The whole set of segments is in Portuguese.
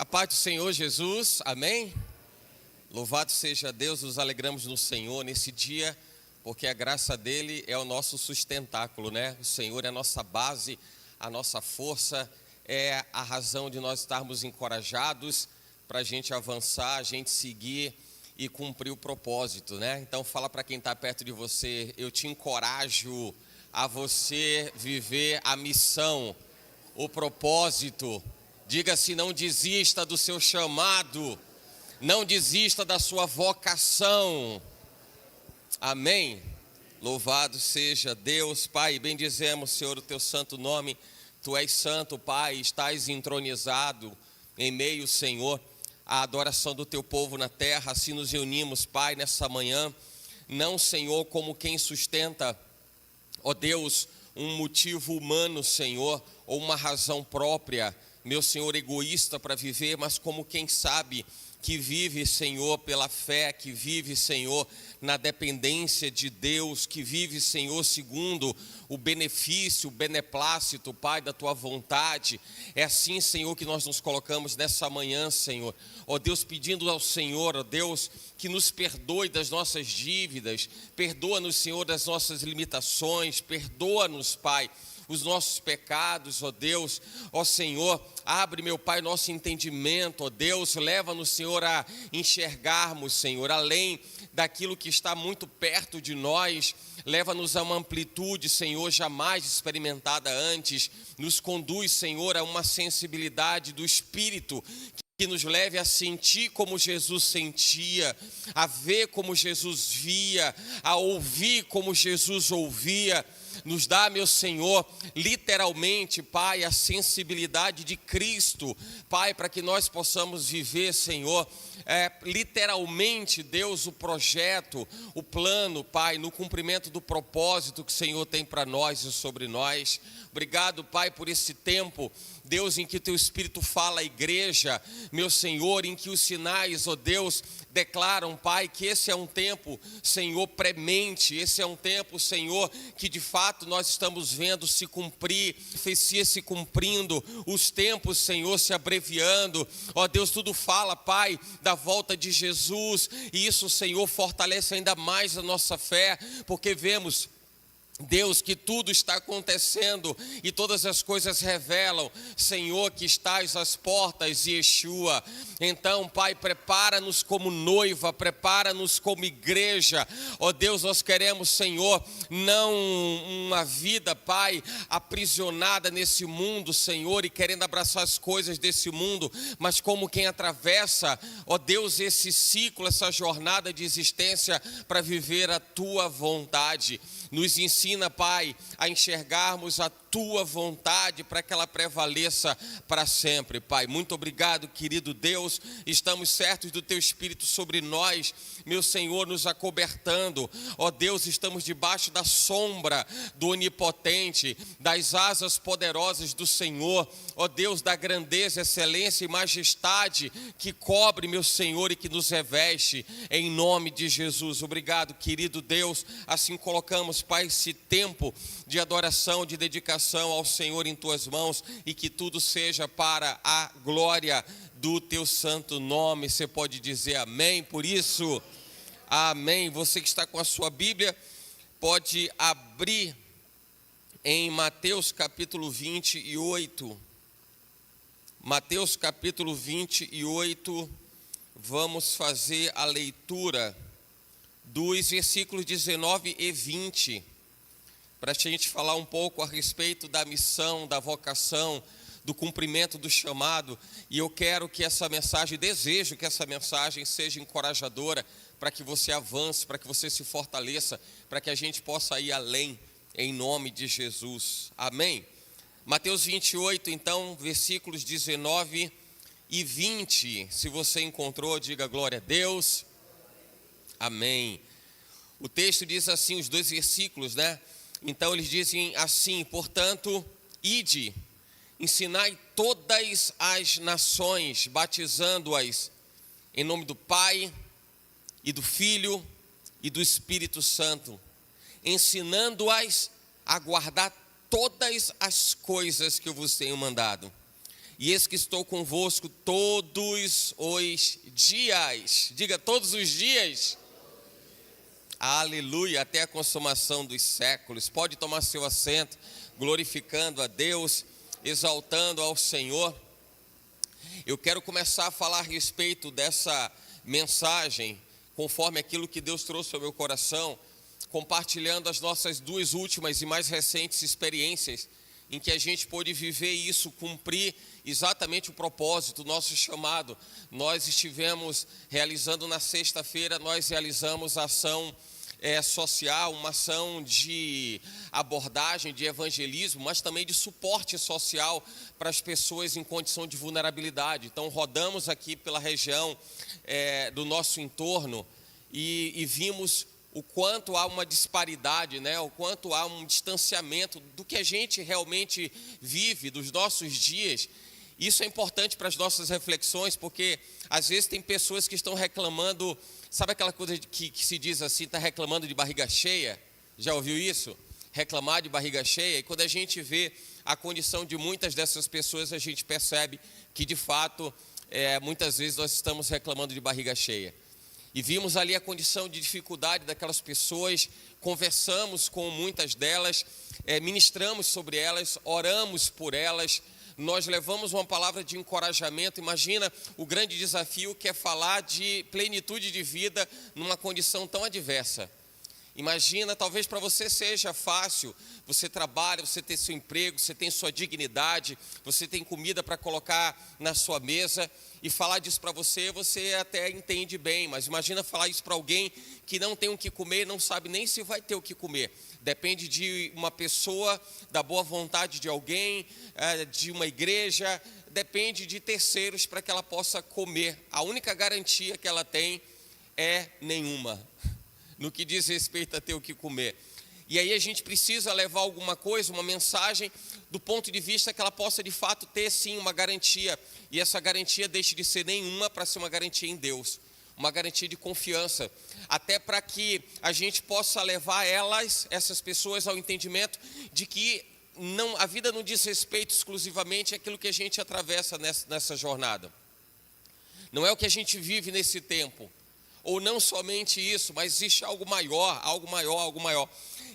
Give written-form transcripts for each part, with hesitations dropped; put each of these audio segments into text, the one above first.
A paz do Senhor Jesus, amém? Louvado seja Deus, nos alegramos no Senhor nesse dia, porque a graça dele é o nosso sustentáculo, né? O Senhor é a nossa base, a nossa força, é a razão de nós estarmos encorajados para a gente avançar, a gente seguir e cumprir o propósito, né? Então fala para quem está perto de você, eu te encorajo a você viver a missão, o propósito. Diga-se, não desista do seu chamado, não desista da sua vocação. Amém? Louvado seja Deus, Pai, bendizemos, Senhor, o teu santo nome. Tu és santo, Pai, estás entronizado em meio, Senhor, à adoração do teu povo na terra. Assim nos reunimos, Pai, nessa manhã, não, Senhor, como quem sustenta, ó Deus, um motivo humano, Senhor, ou uma razão própria, meu Senhor, egoísta para viver, mas como quem sabe que vive, Senhor, pela fé, que vive, Senhor, na dependência de Deus, que vive, Senhor, segundo o benefício, o beneplácito, Pai, da Tua vontade. É assim, Senhor, que nós nos colocamos nessa manhã, Senhor. Ó Deus, pedindo ao Senhor, ó Deus, que nos perdoe das nossas dívidas, perdoa-nos, Senhor, das nossas limitações, perdoa-nos, Pai, os nossos pecados, ó Deus, ó Senhor, abre, meu Pai, nosso entendimento, ó Deus, leva-nos, Senhor, a enxergarmos, Senhor, além daquilo que está muito perto de nós, leva-nos a uma amplitude, Senhor, jamais experimentada antes, nos conduz, Senhor, a uma sensibilidade do Espírito, que nos leve a sentir como Jesus sentia, a ver como Jesus via, a ouvir como Jesus ouvia. Nos dá, meu Senhor, literalmente, Pai, a sensibilidade de Cristo, Pai, para que nós possamos viver, Senhor, literalmente, Deus, o projeto, o plano, Pai, no cumprimento do propósito que o Senhor tem para nós e sobre nós. Obrigado, Pai, por esse tempo, Deus, em que o Teu Espírito fala à igreja, meu Senhor, em que os sinais, ó Deus, declaram, Pai, que esse é um tempo, Senhor, premente, esse é um tempo, Senhor, que de fato nós estamos vendo se cumprir, profecia se cumprindo, os tempos, Senhor, se abreviando, ó Deus, tudo fala, Pai, da volta de Jesus, e isso, Senhor, fortalece ainda mais a nossa fé, porque vemos, Deus, que tudo está acontecendo e todas as coisas revelam, Senhor, que estás às portas, Yeshua. Então, Pai, prepara-nos como noiva, prepara-nos como igreja. Ó Deus, nós queremos, Senhor, não uma vida, Pai, aprisionada nesse mundo, Senhor, e querendo abraçar as coisas desse mundo, mas como quem atravessa, ó Deus, esse ciclo, essa jornada de existência para viver a Tua vontade. Nos ensina, Pai, a enxergarmos a Tua vontade para que ela prevaleça para sempre, Pai. Muito obrigado, querido Deus. Estamos certos do Teu Espírito sobre nós, meu Senhor, nos acobertando. Ó Deus, estamos debaixo da sombra do Onipotente, das asas poderosas do Senhor. Ó Deus, da grandeza, excelência e majestade que cobre, meu Senhor, e que nos reveste, em nome de Jesus. Obrigado, querido Deus. Assim colocamos, Pai, esse tempo de adoração, de dedicação ao Senhor em Tuas mãos, e que tudo seja para a glória do Teu santo nome. Você pode dizer amém por isso? Amém. Você que está com a sua Bíblia, pode abrir em Mateus capítulo 28. Mateus capítulo 28, vamos fazer a leitura dos versículos 19 e 20, para a gente falar um pouco a respeito da missão, da vocação, do cumprimento do chamado. E eu quero que essa mensagem, desejo que essa mensagem seja encorajadora, para que você avance, para que você se fortaleça, para que a gente possa ir além, em nome de Jesus. Amém? Mateus 28, então, versículos 19 e 20. Se você encontrou, diga glória a Deus. Amém. O texto diz assim, os dois versículos, né? Então eles dizem assim: portanto, ide, ensinai todas as nações, batizando-as em nome do Pai e do Filho e do Espírito Santo, ensinando-as a guardar todas as coisas que eu vos tenho mandado. e eis que estou convosco todos os dias. Diga, todos os dias. Aleluia, até a consumação dos séculos. Pode tomar seu assento, glorificando a Deus, exaltando ao Senhor. Eu quero começar a falar a respeito dessa mensagem, conforme aquilo que Deus trouxe ao meu coração, compartilhando as nossas duas últimas e mais recentes experiências, em que a gente pôde viver isso, cumprir exatamente o propósito, o nosso chamado. Nós estivemos realizando na sexta-feira, nós realizamos a ação social, uma ação de abordagem, de evangelismo, mas também de suporte social para as pessoas em condição de vulnerabilidade. Então rodamos aqui pela região do nosso entorno e vimos o quanto há uma disparidade, né? O quanto há um distanciamento do que a gente realmente vive, dos nossos dias. Isso é importante para as nossas reflexões, porque às vezes tem pessoas que estão reclamando, sabe aquela coisa que se diz assim, está reclamando de barriga cheia? Já ouviu isso? Reclamar de barriga cheia. E quando a gente vê a condição de muitas dessas pessoas, a gente percebe que de fato, muitas vezes nós estamos reclamando de barriga cheia. E vimos ali a condição de dificuldade daquelas pessoas, conversamos com muitas delas, ministramos sobre elas, oramos por elas, nós levamos uma palavra de encorajamento. Imagina o grande desafio que é falar de plenitude de vida numa condição tão adversa. Imagina, talvez para você seja fácil, você trabalha, você tem seu emprego, você tem sua dignidade, você tem comida para colocar na sua mesa, e falar disso para você, você até entende bem, mas imagina falar isso para alguém que não tem o que comer, não sabe nem se vai ter o que comer. Depende de uma pessoa, da boa vontade de alguém, de uma igreja, depende de terceiros para que ela possa comer. A única garantia que ela tem é nenhuma, no que diz respeito a ter o que comer. E aí a gente precisa levar alguma coisa, uma mensagem, do ponto de vista que ela possa de fato ter sim uma garantia. E essa garantia deixe de ser nenhuma para ser uma garantia em Deus. Uma garantia de confiança. Até para que a gente possa levar essas pessoas ao entendimento de que a vida não diz respeito exclusivamente àquilo que a gente atravessa nessa jornada. Não é o que a gente vive nesse tempo. Ou não somente isso, mas existe algo maior, algo maior, algo maior.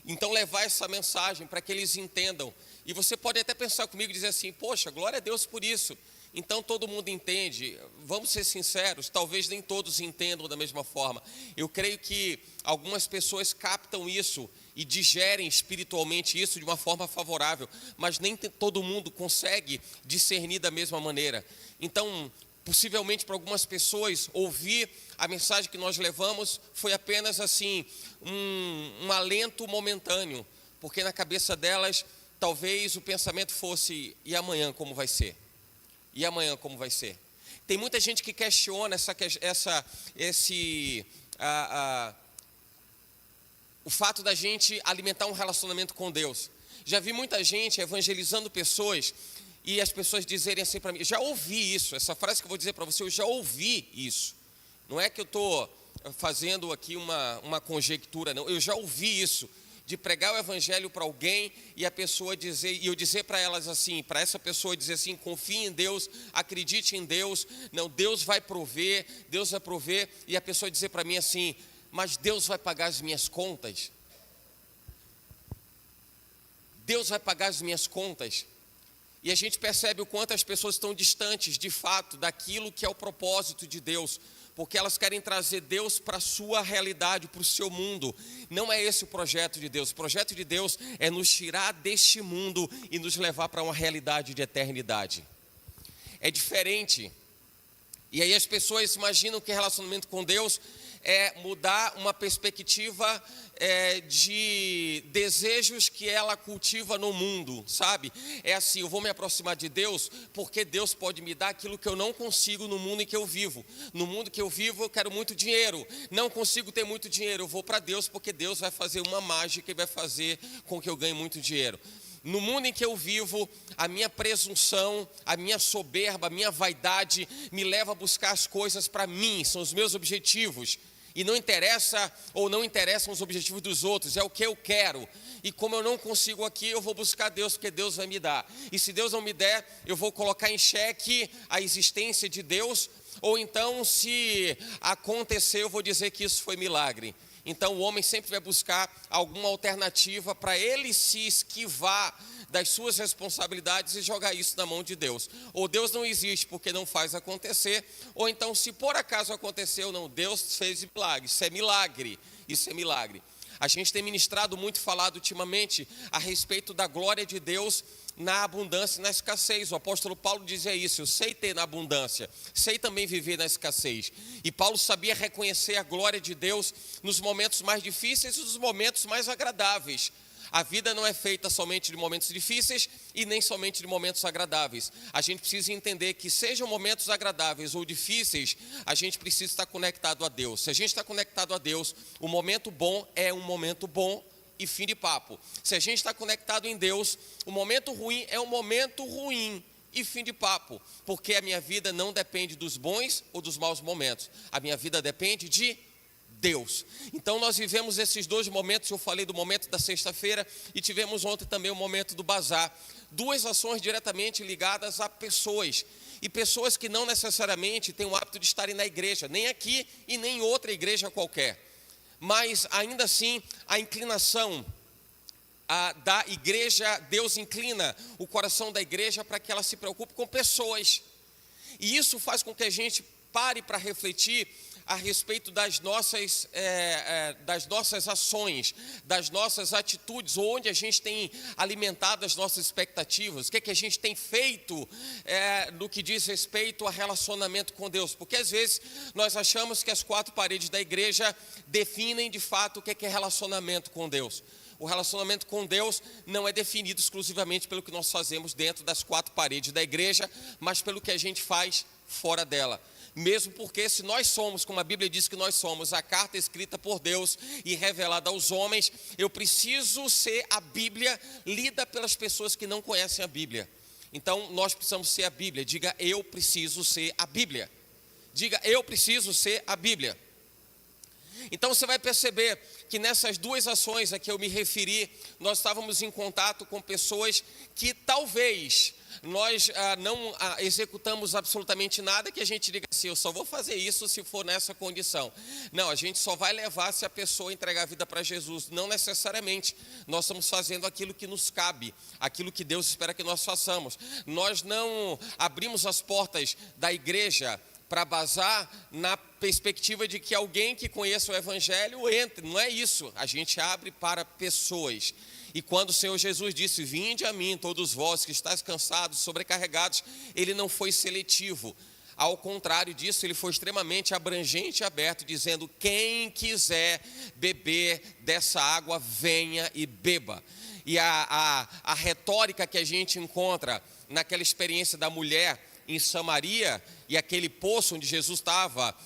Então levar essa mensagem para que eles entendam. E você pode até pensar comigo e dizer assim, poxa, glória a Deus por isso. Então todo mundo entende. Vamos ser sinceros, talvez nem todos entendam da mesma forma. Eu creio que algumas pessoas captam isso e digerem espiritualmente isso de uma forma favorável, mas nem todo mundo consegue discernir da mesma maneira. Então, possivelmente para algumas pessoas, ouvir a mensagem que nós levamos foi apenas assim, um alento momentâneo, porque na cabeça delas, talvez o pensamento fosse, e amanhã como vai ser? E amanhã como vai ser? Tem muita gente que questiona o fato da gente alimentar um relacionamento com Deus. Já vi muita gente evangelizando pessoas, e as pessoas dizerem assim para mim, já ouvi isso, essa frase que eu vou dizer para você, eu já ouvi isso. Não é que eu estou fazendo aqui uma conjectura, não. Eu já ouvi isso, de pregar o evangelho para alguém e a pessoa dizer, e eu dizer para elas assim, para essa pessoa dizer assim, confie em Deus, acredite em Deus, não, Deus vai prover, e a pessoa dizer para mim assim, mas Deus vai pagar as minhas contas? Deus vai pagar as minhas contas? E a gente percebe o quanto as pessoas estão distantes, de fato, daquilo que é o propósito de Deus, porque elas querem trazer Deus para a sua realidade, para o seu mundo. Não é esse o projeto de Deus. O projeto de Deus é nos tirar deste mundo e nos levar para uma realidade de eternidade. É diferente. E aí as pessoas imaginam que relacionamento com Deus é mudar uma perspectiva de desejos que ela cultiva no mundo, sabe? É assim, eu vou me aproximar de Deus porque Deus pode me dar aquilo que eu não consigo no mundo em que eu vivo. No mundo que eu vivo eu quero muito dinheiro, não consigo ter muito dinheiro, eu vou para Deus porque Deus vai fazer uma mágica e vai fazer com que eu ganhe muito dinheiro. No mundo em que eu vivo, a minha presunção, a minha soberba, a minha vaidade me leva a buscar as coisas para mim, são os meus objetivos. E não interessa ou não interessam os objetivos dos outros, é o que eu quero. E como eu não consigo aqui, eu vou buscar Deus, porque Deus vai me dar. E se Deus não me der, eu vou colocar em xeque a existência de Deus. Ou então, se acontecer, eu vou dizer que isso foi milagre. Então o homem sempre vai buscar alguma alternativa para ele se esquivar das suas responsabilidades e jogar isso na mão de Deus. Ou Deus não existe porque não faz acontecer, ou então se por acaso aconteceu, não, Deus fez milagre. Isso é milagre, isso é milagre. A gente tem ministrado muito, falado ultimamente a respeito da glória de Deus na abundância e na escassez. O apóstolo Paulo dizia isso: eu sei ter na abundância, sei também viver na escassez. E Paulo sabia reconhecer a glória de Deus nos momentos mais difíceis e nos momentos mais agradáveis. A vida não é feita somente de momentos difíceis e nem somente de momentos agradáveis. A gente precisa entender que sejam momentos agradáveis ou difíceis, a gente precisa estar conectado a Deus. Se a gente está conectado a Deus, o momento bom é um momento bom e fim de papo. Se a gente está conectado em Deus, o momento ruim é um momento ruim e fim de papo. Porque a minha vida não depende dos bons ou dos maus momentos. A minha vida depende de Deus. Então nós vivemos esses dois momentos. Eu falei do momento da sexta-feira e tivemos ontem também o momento do bazar. Duas ações diretamente ligadas a pessoas. E pessoas que não necessariamente têm o hábito de estarem na igreja, nem aqui e nem em outra igreja qualquer. Mas ainda assim a inclinação da igreja, Deus inclina o coração da igreja para que ela se preocupe com pessoas. E isso faz com que a gente pare para refletir a respeito das nossas ações, das nossas atitudes, onde a gente tem alimentado as nossas expectativas, o que é que a gente tem feito no que diz respeito a relacionamento com Deus. Porque às vezes nós achamos que as quatro paredes da igreja definem de fato o que é relacionamento com Deus. O relacionamento com Deus não é definido exclusivamente pelo que nós fazemos dentro das quatro paredes da igreja, mas pelo que a gente faz fora dela. Mesmo porque se nós somos, como a Bíblia diz que nós somos, a carta escrita por Deus e revelada aos homens, eu preciso ser a Bíblia lida pelas pessoas que não conhecem a Bíblia. Então nós precisamos ser a Bíblia. Diga, eu preciso ser a Bíblia. Diga, eu preciso ser a Bíblia. Então você vai perceber que nessas duas ações a que eu me referi, nós estávamos em contato com pessoas que talvez nós não executamos absolutamente nada que a gente diga assim, eu só vou fazer isso se for nessa condição. Não, a gente só vai levar se a pessoa entregar a vida para Jesus. Não necessariamente. Nós estamos fazendo aquilo que nos cabe, aquilo que Deus espera que nós façamos. Nós não abrimos as portas da igreja para bazar na perspectiva de que alguém que conheça o Evangelho entre. Não é isso. A gente abre para pessoas. E quando o Senhor Jesus disse, vinde a mim, todos vós que estáis cansados, sobrecarregados, Ele não foi seletivo. Ao contrário disso, Ele foi extremamente abrangente e aberto, dizendo, quem quiser beber dessa água, venha e beba. E a retórica que a gente encontra naquela experiência da mulher em Samaria, e aquele poço onde Jesus estava,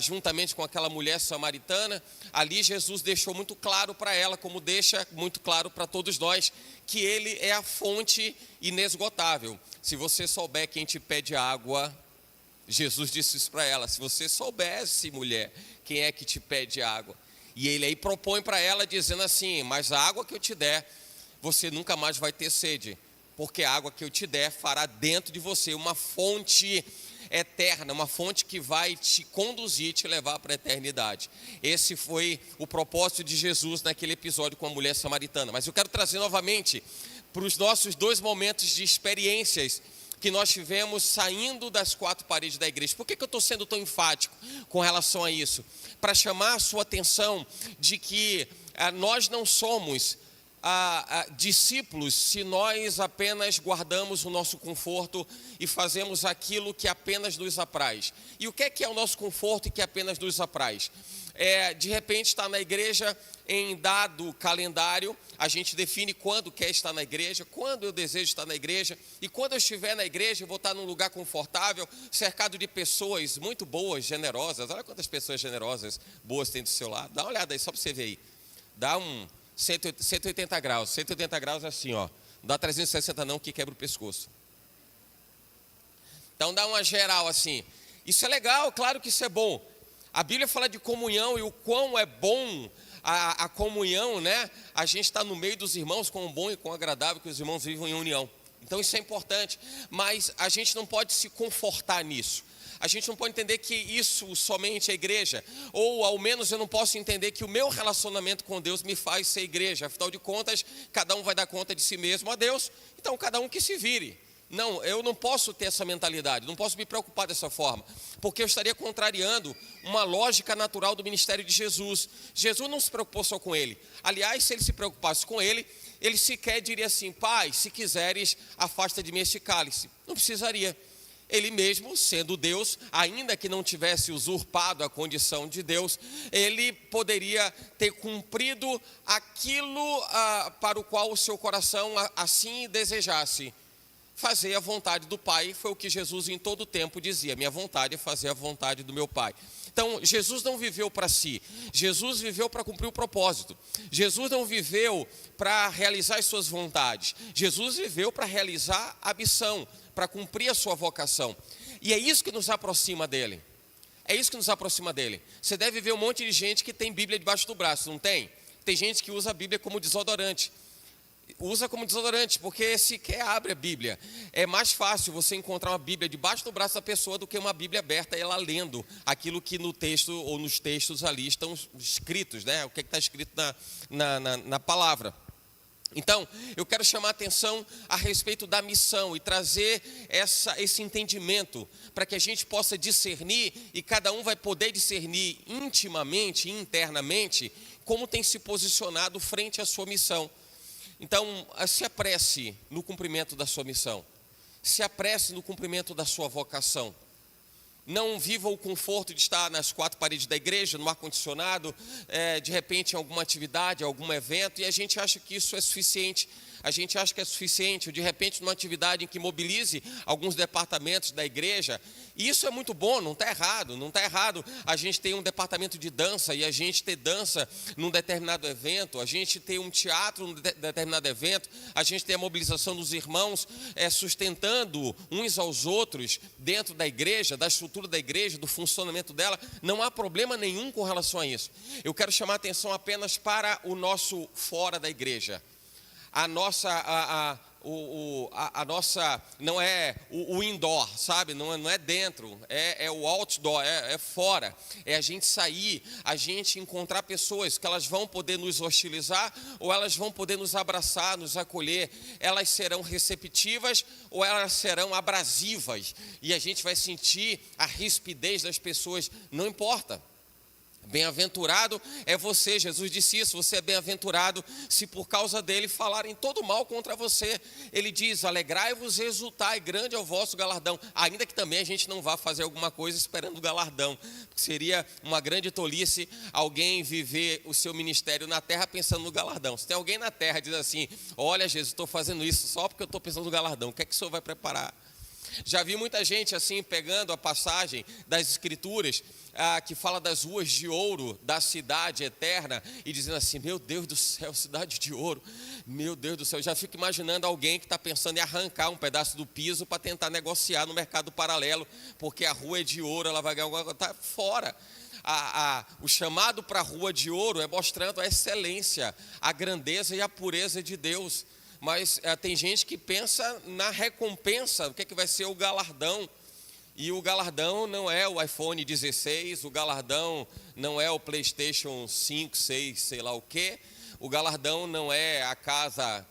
juntamente com aquela mulher samaritana, ali Jesus deixou muito claro para ela, como deixa muito claro para todos nós, que Ele é a fonte inesgotável. Se você souber quem te pede água, Jesus disse isso para ela, se você soubesse, mulher, quem é que te pede água. E Ele aí propõe para ela, dizendo assim, mas a água que eu te der, você nunca mais vai ter sede, porque a água que eu te der fará dentro de você uma fonte eterna, uma fonte que vai te conduzir, te levar para a eternidade. Esse foi o propósito de Jesus naquele episódio com a mulher samaritana. Mas eu quero trazer novamente para os nossos dois momentos de experiências que nós tivemos saindo das quatro paredes da igreja. Por que eu estou sendo tão enfático com relação a isso? Para chamar a sua atenção de que nós não somos discípulos se nós apenas guardamos o nosso conforto e fazemos aquilo que apenas nos apraz. E o que é o nosso conforto e que apenas nos apraz? De repente estar na igreja em dado calendário, a gente define quando quer estar na igreja, quando eu desejo estar na igreja, e quando eu estiver na igreja eu vou estar num lugar confortável, cercado de pessoas muito boas, generosas. Olha quantas pessoas generosas, boas tem do seu lado. Dá uma olhada aí, só para você ver aí. Dá 180 graus, 180 graus assim, ó. Não dá 360 não, que quebra o pescoço. Então dá uma geral assim. Isso é legal, claro que isso é bom. A Bíblia fala de comunhão e o quão é bom a comunhão, né? A gente está no meio dos irmãos, quão bom e quão agradável que os irmãos vivam em união. Então isso é importante, mas a gente não pode se confortar nisso. A gente não pode entender que isso somente é igreja, ou ao menos eu não posso entender que o meu relacionamento com Deus me faz ser igreja. Afinal de contas, cada um vai dar conta de si mesmo a Deus, então cada um que se vire. Não, eu não posso ter essa mentalidade, não posso me preocupar dessa forma, porque eu estaria contrariando uma lógica natural do ministério de Jesus. Jesus não se preocupou só com ele. Aliás, se ele se preocupasse com ele, ele sequer diria assim: Pai, se quiseres, afasta de mim este cálice. Não precisaria. Ele mesmo, sendo Deus, ainda que não tivesse usurpado a condição de Deus, ele poderia ter cumprido aquilo para o qual o seu coração assim desejasse. Fazer a vontade do Pai foi o que Jesus em todo o tempo dizia: minha vontade é fazer a vontade do meu Pai. Então, Jesus não viveu para si, Jesus viveu para cumprir o propósito. Jesus não viveu para realizar as suas vontades, Jesus viveu para realizar a missão, para cumprir a sua vocação. E é isso que nos aproxima dele. É isso que nos aproxima dele. Você deve ver um monte de gente que tem Bíblia debaixo do braço, não tem? Tem gente que usa a Bíblia como desodorante. Usa como desodorante, porque sequer abre a Bíblia. É mais fácil você encontrar uma Bíblia debaixo do braço da pessoa do que uma Bíblia aberta, ela lendo aquilo que no texto ou nos textos ali estão escritos, né? O que está escrito na palavra. Então, eu quero chamar a atenção a respeito da missão e trazer esse entendimento para que a gente possa discernir, e cada um vai poder discernir intimamente, internamente, como tem se posicionado frente à sua missão. Então, se apresse no cumprimento da sua missão, se apresse no cumprimento da sua vocação. Não viva o conforto de estar nas quatro paredes da igreja, no ar-condicionado, de repente em alguma atividade, algum evento, e a gente acha que isso é suficiente. A gente acha que é suficiente, ou de repente numa atividade em que mobilize alguns departamentos da igreja. E isso é muito bom, não está errado, não está errado a gente ter um departamento de dança e a gente ter dança num determinado evento, a gente ter um teatro num determinado evento, a gente ter a mobilização dos irmãos sustentando uns aos outros dentro da igreja, da estrutura da igreja, do funcionamento dela. Não há problema nenhum com relação a isso. Eu quero chamar a atenção apenas para o nosso fora da igreja. A nossa não é o indoor, sabe? Não é dentro, é o outdoor, é fora. É a gente sair, a gente encontrar pessoas que elas vão poder nos hostilizar ou elas vão poder nos abraçar, nos acolher. Elas serão receptivas ou elas serão abrasivas. E a gente vai sentir a rispidez das pessoas, não importa. Bem-aventurado é você, Jesus disse isso, você é bem-aventurado se por causa dele falarem todo mal contra você. Ele diz: alegrai-vos e exultai, grande é o vosso galardão. Ainda que também a gente não vá fazer alguma coisa esperando o galardão, porque seria uma grande tolice alguém viver o seu ministério na terra pensando no galardão. Se tem alguém na terra que diz assim: olha, Jesus, estou fazendo isso só porque eu estou pensando no galardão, o que é que o senhor vai preparar? Já vi muita gente assim pegando a passagem das escrituras que fala das ruas de ouro da cidade eterna e dizendo assim: meu Deus do céu, cidade de ouro, meu Deus do céu. Eu já fico imaginando alguém que está pensando em arrancar um pedaço do piso para tentar negociar no mercado paralelo, porque a rua é de ouro, ela vai ganhar alguma coisa, está fora. O chamado para a rua de ouro é mostrando a excelência, a grandeza e a pureza de Deus. Mas tem gente que pensa na recompensa, o que é que vai ser o galardão. E o galardão não é o iPhone 16, o galardão não é o PlayStation 5, 6, sei lá o quê. O galardão não é a casa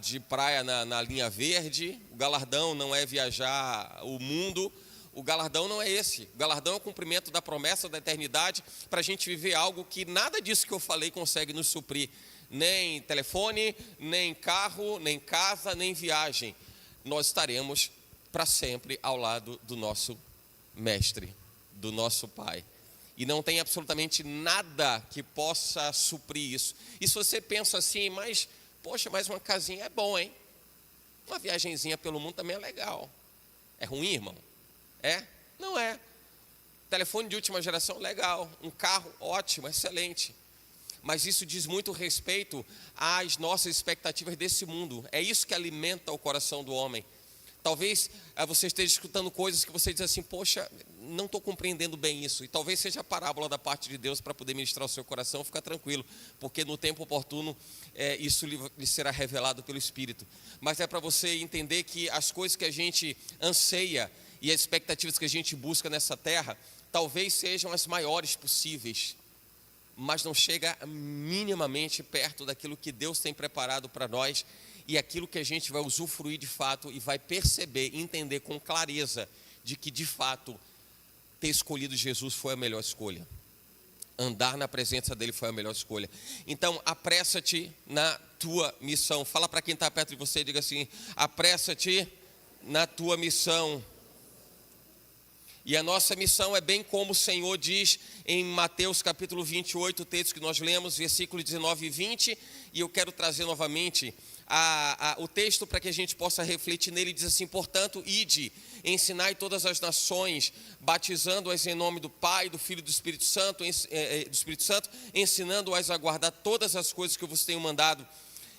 de praia na linha verde. O galardão não é viajar o mundo. O galardão não é esse. O galardão é o cumprimento da promessa da eternidade para a gente viver algo que nada disso que eu falei consegue nos suprir. Nem telefone, nem carro, nem casa, nem viagem. Nós estaremos para sempre ao lado do nosso mestre, do nosso Pai. E não tem absolutamente nada que possa suprir isso. E se você pensa assim, mas, poxa, mais uma casinha é bom, hein? Uma viagenzinha pelo mundo também é legal. É ruim, irmão? É? Não é. Telefone de última geração, legal. Um carro, ótimo, excelente. Mas isso diz muito respeito às nossas expectativas desse mundo. É isso que alimenta o coração do homem. Talvez você esteja escutando coisas que você diz assim: poxa, não estou compreendendo bem isso. E talvez seja a parábola da parte de Deus para poder ministrar o seu coração, fica tranquilo, porque no tempo oportuno isso lhe será revelado pelo Espírito. Mas é para você entender que as coisas que a gente anseia e as expectativas que a gente busca nessa terra, talvez sejam as maiores possíveis, mas não chega minimamente perto daquilo que Deus tem preparado para nós e aquilo que a gente vai usufruir de fato e vai perceber, entender com clareza de que de fato ter escolhido Jesus foi a melhor escolha. Andar na presença dele foi a melhor escolha. Então apressa-te na tua missão. Fala para quem está perto de você e diga assim: apressa-te na tua missão. E a nossa missão é bem como o Senhor diz em Mateus capítulo 28, o texto que nós lemos, versículos 19 e 20, e eu quero trazer novamente o texto para que a gente possa refletir nele. Diz assim: portanto, ide, ensinai todas as nações, batizando-as em nome do Pai, do Filho e do Espírito Santo, ensinando-as a guardar todas as coisas que eu vos tenho mandado,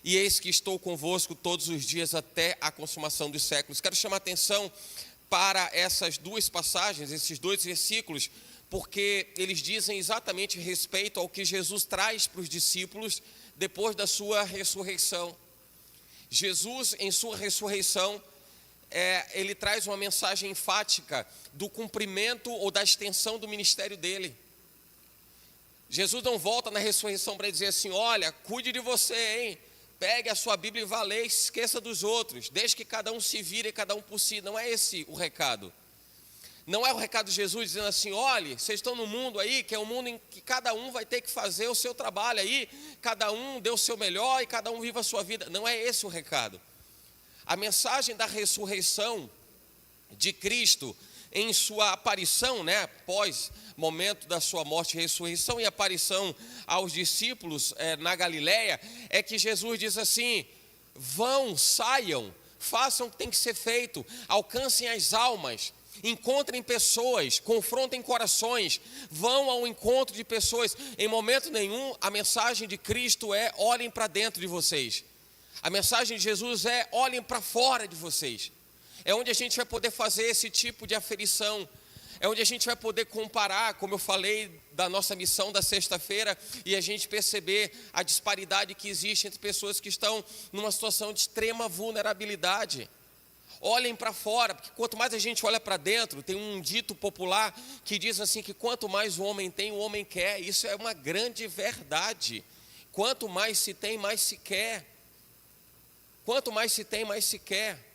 e eis que estou convosco todos os dias até a consumação dos séculos. Quero chamar a atenção para essas duas passagens, esses dois versículos, porque eles dizem exatamente respeito ao que Jesus traz para os discípulos depois da sua ressurreição. Jesus, em sua ressurreição, ele traz uma mensagem enfática do cumprimento ou da extensão do ministério dele. Jesus não volta na ressurreição para dizer assim: olha, cuide de você, hein? Pegue a sua Bíblia e vá ler, esqueça dos outros, deixe que cada um se vire, cada um por si. Não é esse o recado. Não é o recado de Jesus dizendo assim: olhe, vocês estão no mundo aí, que é um mundo em que cada um vai ter que fazer o seu trabalho aí, cada um dê o seu melhor e cada um viva a sua vida. Não é esse o recado. A mensagem da ressurreição de Cristo em sua aparição, pós momento da sua morte e ressurreição e aparição aos discípulos na Galileia, é que Jesus diz assim: vão, saiam, façam o que tem que ser feito, alcancem as almas, encontrem pessoas, confrontem corações, vão ao encontro de pessoas. Em momento nenhum a mensagem de Cristo é: olhem para dentro de vocês. A mensagem de Jesus é: olhem para fora de vocês. É onde a gente vai poder fazer esse tipo de aferição. É onde a gente vai poder comparar, como eu falei, da nossa missão da sexta-feira, e a gente perceber a disparidade que existe entre pessoas que estão numa situação de extrema vulnerabilidade. Olhem para fora, porque quanto mais a gente olha para dentro, tem um dito popular que diz assim, que quanto mais o homem tem, o homem quer. Isso é uma grande verdade. Quanto mais se tem, mais se quer. Quanto mais se tem, mais se quer.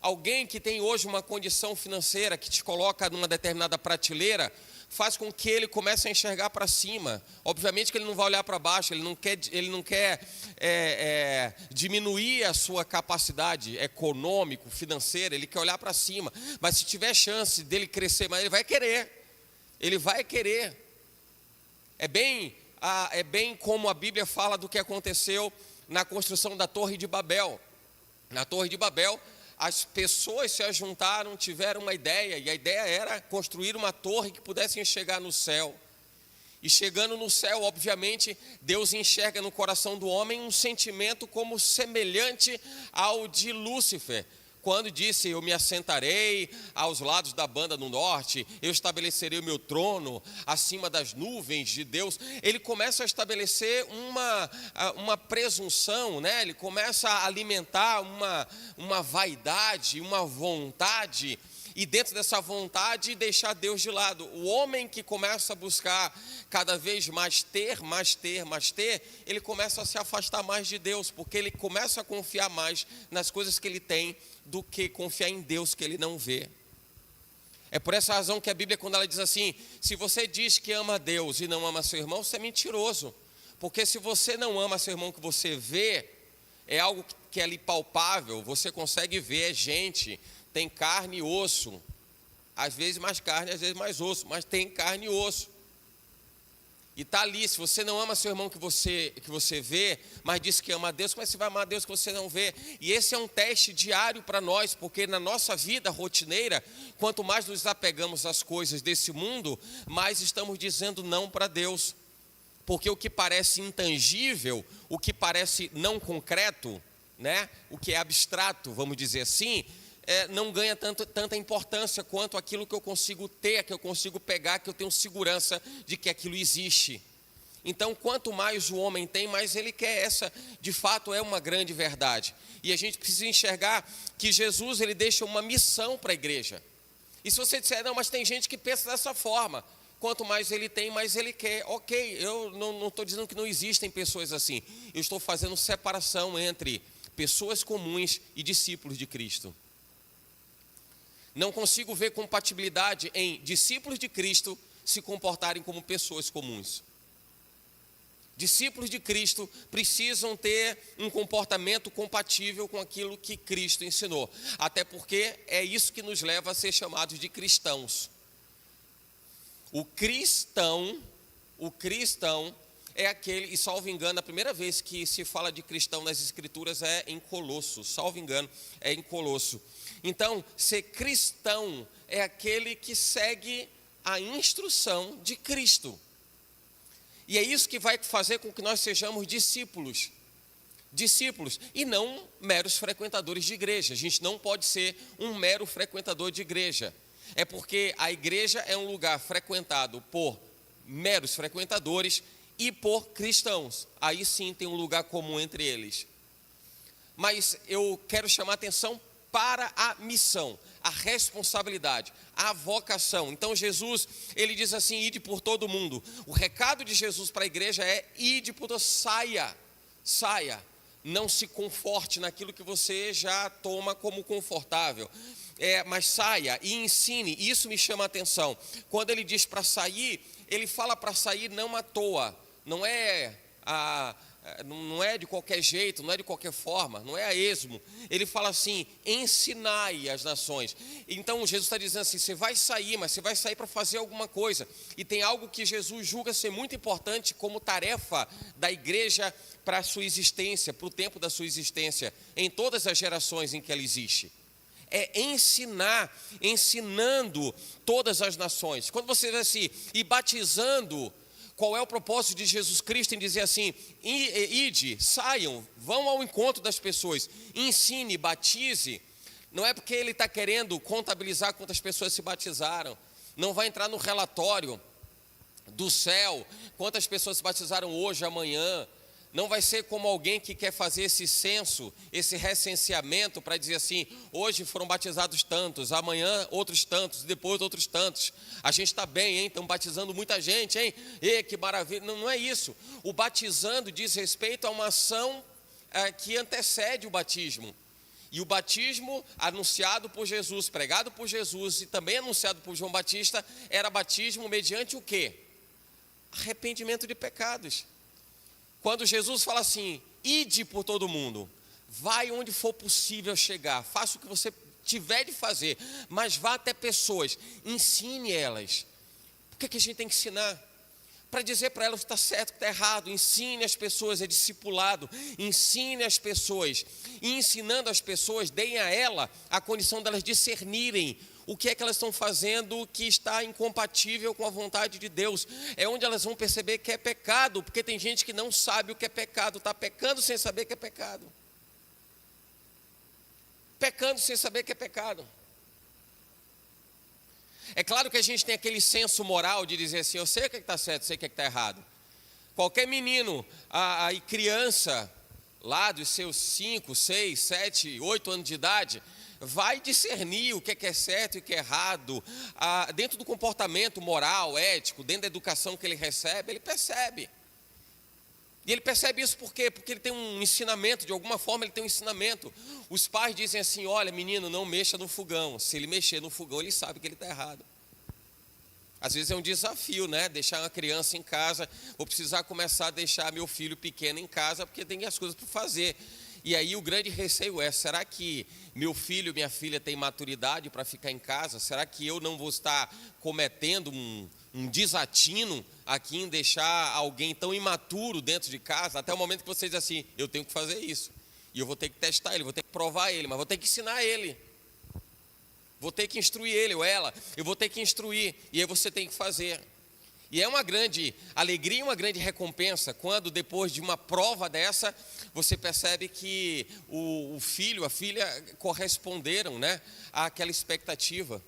Alguém que tem hoje uma condição financeira que te coloca numa determinada prateleira, faz com que ele comece a enxergar para cima. Obviamente que ele não vai olhar para baixo, ele não quer diminuir a sua capacidade econômica, financeira, ele quer olhar para cima. Mas se tiver chance dele crescer mais, ele vai querer. É bem como a Bíblia fala do que aconteceu na construção da Torre de Babel. Na Torre de Babel, as pessoas se ajuntaram, tiveram uma ideia, e a ideia era construir uma torre que pudessem chegar no céu. E chegando no céu, obviamente, Deus enxerga no coração do homem um sentimento como semelhante ao de Lúcifer, quando disse: eu me assentarei aos lados da banda no norte, eu estabelecerei o meu trono acima das nuvens de Deus. Ele começa a estabelecer uma presunção, ele começa a alimentar uma vaidade, uma vontade, e dentro dessa vontade deixar Deus de lado. O homem que começa a buscar cada vez mais ter, ele começa a se afastar mais de Deus, porque ele começa a confiar mais nas coisas que ele tem do que confiar em Deus que ele não vê. É por essa razão que a Bíblia, quando ela diz assim: se você diz que ama Deus e não ama seu irmão, você é mentiroso. Porque se você não ama seu irmão que você vê, é algo que é ali palpável, você consegue ver, é gente, tem carne e osso, às vezes mais carne, às vezes mais osso, mas tem carne e osso. E está ali. Se você não ama seu irmão que você vê, mas diz que ama a Deus, como é que você vai amar a Deus que você não vê? E esse é um teste diário para nós, porque na nossa vida rotineira, quanto mais nos apegamos às coisas desse mundo, mais estamos dizendo não para Deus. Porque o que parece intangível, o que parece não concreto, o que é abstrato, vamos dizer assim, não ganha tanta importância quanto aquilo que eu consigo ter, que eu consigo pegar, que eu tenho segurança de que aquilo existe. Então, quanto mais o homem tem, mais ele quer. Essa, de fato, é uma grande verdade. E a gente precisa enxergar que Jesus, ele deixa uma missão para a igreja. E se você disser, não, mas tem gente que pensa dessa forma. Quanto mais ele tem, mais ele quer. Ok, eu não estou dizendo que não existem pessoas assim. Eu estou fazendo separação entre pessoas comuns e discípulos de Cristo. Não consigo ver compatibilidade em discípulos de Cristo se comportarem como pessoas comuns. Discípulos de Cristo precisam ter um comportamento compatível com aquilo que Cristo ensinou. Até porque é isso que nos leva a ser chamados de cristãos. O cristão é aquele, e salvo engano, a primeira vez que se fala de cristão nas Escrituras é em Colosso, salvo engano, é em Colosso. Então, ser cristão é aquele que segue a instrução de Cristo. E é isso que vai fazer com que nós sejamos discípulos, e não meros frequentadores de igreja. A gente não pode ser um mero frequentador de igreja. É porque a igreja é um lugar frequentado por meros frequentadores e por cristãos. Aí sim tem um lugar comum entre eles. Mas eu quero chamar a atenção para a missão, a responsabilidade, a vocação. Então Jesus, ele diz assim, ide por todo mundo. O recado de Jesus para a igreja é, ide por todo, saia. Não se conforte naquilo que você já toma como confortável. Mas saia e ensine. Isso me chama a atenção. Quando ele diz para sair, ele fala para sair não à toa. Não é de qualquer jeito, não é de qualquer forma, não é a esmo. Ele fala assim, ensinai as nações. Então Jesus está dizendo assim, você vai sair, mas você vai sair para fazer alguma coisa. E tem algo que Jesus julga ser muito importante como tarefa da igreja para a sua existência, para o tempo da sua existência, em todas as gerações em que ela existe. É ensinando todas as nações. Quando você diz assim, e batizando, qual é o propósito de Jesus Cristo em dizer assim, ide, saiam, vão ao encontro das pessoas, ensine, batize. Não é porque ele está querendo contabilizar quantas pessoas se batizaram, não vai entrar no relatório do céu, quantas pessoas se batizaram hoje, amanhã. Não vai ser como alguém que quer fazer esse censo, esse recenseamento para dizer assim, hoje foram batizados tantos, amanhã outros tantos, depois outros tantos. A gente está bem, hein? Estamos batizando muita gente, hein? Que maravilha. Não é isso. O batizando diz respeito a uma ação que antecede o batismo. E o batismo anunciado por Jesus, pregado por Jesus e também anunciado por João Batista, era batismo mediante o quê? Arrependimento de pecados. Quando Jesus fala assim, ide por todo mundo, vai onde for possível chegar, faça o que você tiver de fazer, mas vá até pessoas, ensine elas. Por que a gente tem que ensinar? Para dizer para elas o que está certo, o que está errado. Ensine as pessoas, é discipulado, ensine as pessoas, e ensinando as pessoas, deem a ela a condição delas discernirem o que é que elas estão fazendo que está incompatível com a vontade de Deus. É onde elas vão perceber que é pecado, porque tem gente que não sabe o que é pecado, está pecando sem saber que é pecado. Pecando sem saber que é pecado. É claro que a gente tem aquele senso moral de dizer assim, eu sei o que está certo, eu sei o que está errado. Qualquer menino e criança, lá dos seus 5, 6, 7, 8 anos de idade, vai discernir o que é certo e o que é errado, dentro do comportamento moral, ético, dentro da educação que ele recebe, ele percebe. E ele percebe isso por quê? Porque ele tem um ensinamento, de alguma forma ele tem um ensinamento. Os pais dizem assim, olha menino, não mexa no fogão. Se ele mexer no fogão, ele sabe que ele está errado. Às vezes é um desafio, né? Deixar uma criança em casa, vou precisar começar a deixar meu filho pequeno em casa, porque tem as coisas para fazer. E aí o grande receio é, será que meu filho, minha filha tem maturidade para ficar em casa? Será que eu não vou estar cometendo um desatino aqui em deixar alguém tão imaturo dentro de casa? Até o momento que você diz assim, eu tenho que fazer isso. E eu vou ter que testar ele, vou ter que provar ele, mas vou ter que ensinar ele. Vou ter que instruir ele ou ela, eu vou ter que instruir. E aí você tem que fazer. E é uma grande alegria e uma grande recompensa quando, depois de uma prova dessa, você percebe que o filho, a filha corresponderam, né, àquela expectativa.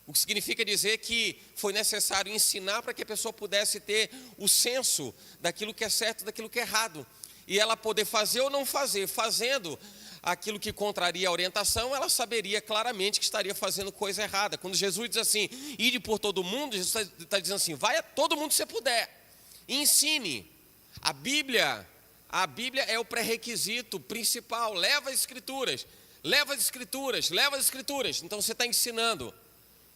O que significa dizer que foi necessário ensinar para que a pessoa pudesse ter o senso daquilo que é certo e daquilo que é errado. E ela poder fazer ou não fazer. Fazendo aquilo que contraria a orientação, ela saberia claramente que estaria fazendo coisa errada. Quando Jesus diz assim, ide por todo mundo, Jesus está dizendo assim, vai a todo mundo que você puder, e ensine. A Bíblia é o pré-requisito principal, leva as escrituras. Então você está ensinando.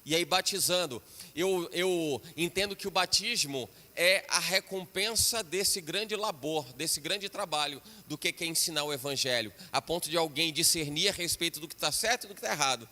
E aí batizando, eu entendo que o batismo é a recompensa desse grande labor, desse grande trabalho do que é ensinar o Evangelho, a ponto de alguém discernir a respeito do que está certo e do que está errado,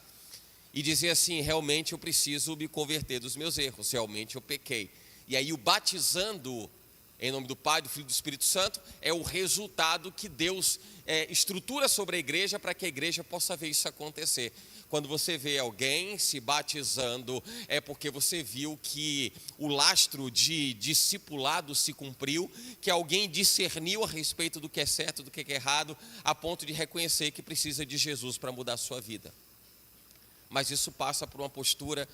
e dizer assim, realmente eu preciso me converter dos meus erros, realmente eu pequei. E aí o batizando, em nome do Pai, do Filho e do Espírito Santo, é o resultado que Deus estrutura sobre a igreja para que a igreja possa ver isso acontecer. Quando você vê alguém se batizando, é porque você viu que o lastro de discipulado se cumpriu, que alguém discerniu a respeito do que é certo e do que é errado, a ponto de reconhecer que precisa de Jesus para mudar a sua vida. Mas isso passa por uma postura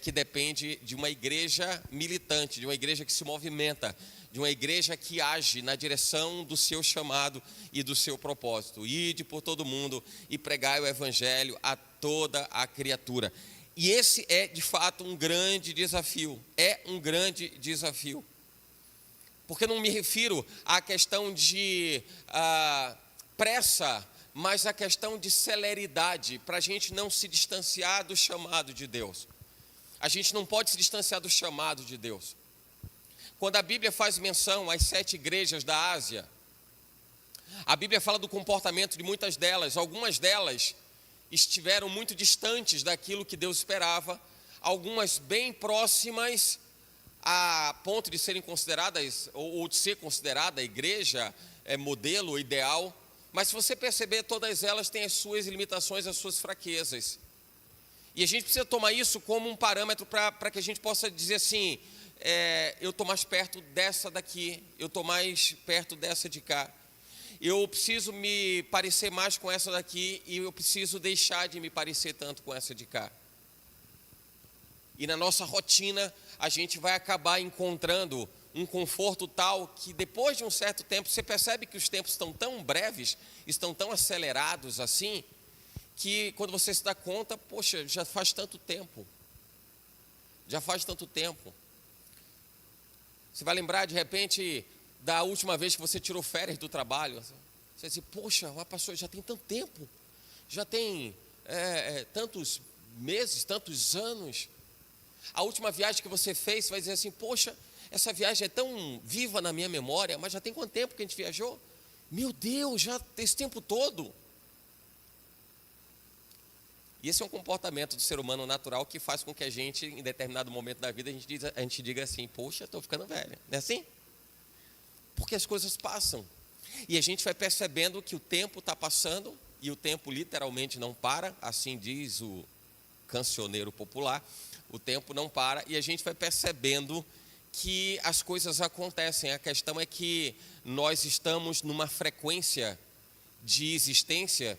que depende de uma igreja militante, de uma igreja que se movimenta, de uma igreja que age na direção do seu chamado e do seu propósito. Ide por todo mundo e pregai o Evangelho a toda a criatura. E esse é de fato um grande desafio, porque não me refiro à questão de pressa, mas à questão de celeridade, para a gente não se distanciar do chamado de Deus. A gente não pode se distanciar do chamado de Deus. Quando a Bíblia faz menção às 7 igrejas da Ásia, a Bíblia fala do comportamento de muitas delas. Algumas delas estiveram muito distantes daquilo que Deus esperava, algumas bem próximas a ponto de serem consideradas, ou de ser considerada a igreja modelo, ideal. Mas se você perceber, todas elas têm as suas limitações, as suas fraquezas. E a gente precisa tomar isso como um parâmetro para que a gente possa dizer assim, eu estou mais perto dessa daqui, eu estou mais perto dessa de cá. Eu preciso me parecer mais com essa daqui e eu preciso deixar de me parecer tanto com essa de cá. E na nossa rotina, a gente vai acabar encontrando um conforto tal que depois de um certo tempo, você percebe que os tempos estão tão breves, estão tão acelerados assim, que quando você se dá conta, poxa, já faz tanto tempo. Você vai lembrar de repente da última vez que você tirou férias do trabalho. Você diz, poxa, pastor, já tem tanto tempo, já tem tantos meses, tantos anos. A última viagem que você fez, você vai dizer assim, poxa, essa viagem é tão viva na minha memória, mas já tem quanto tempo que a gente viajou? Meu Deus, já esse tempo todo. E esse é um comportamento do ser humano natural que faz com que a gente, em determinado momento da vida, a gente diga assim, poxa, estou ficando velho. Não é assim? Porque as coisas passam. E a gente vai percebendo que o tempo está passando, e o tempo literalmente não para, assim diz o cancioneiro popular, o tempo não para, e a gente vai percebendo que as coisas acontecem. A questão é que nós estamos numa frequência de existência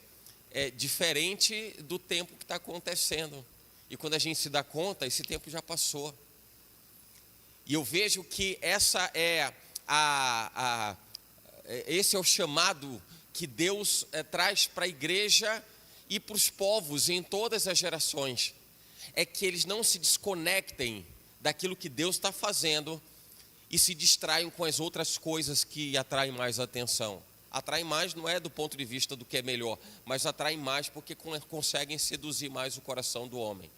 diferente do tempo que está acontecendo. E quando a gente se dá conta, esse tempo já passou. E eu vejo que essa esse é o chamado que Deus traz para a igreja e para os povos em todas as gerações. É que eles não se desconectem daquilo que Deus está fazendo e se distraiam com as outras coisas que atraem mais atenção. Atraem mais não é do ponto de vista do que é melhor, mas atraem mais porque conseguem seduzir mais o coração do homem.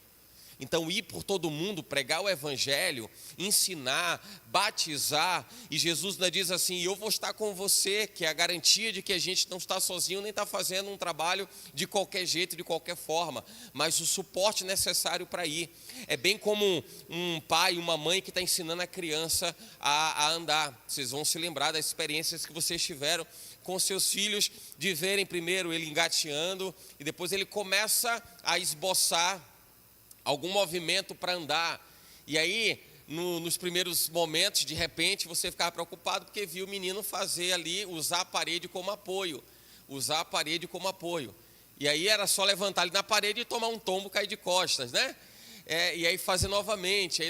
Então, ir por todo mundo, pregar o Evangelho, ensinar, batizar, e Jesus ainda diz assim, eu vou estar com você, que é a garantia de que a gente não está sozinho, nem está fazendo um trabalho de qualquer jeito, de qualquer forma, mas o suporte necessário para ir. É bem como um pai, uma mãe que está ensinando a criança a andar. Vocês vão se lembrar das experiências que vocês tiveram com seus filhos, de verem primeiro ele engateando, e depois ele começa a esboçar algum movimento para andar, e aí nos primeiros momentos, de repente, você ficava preocupado porque viu o menino fazer ali, usar a parede como apoio. E aí era só levantar ali na parede e tomar um tombo, cair de costas, né? E aí fazer novamente,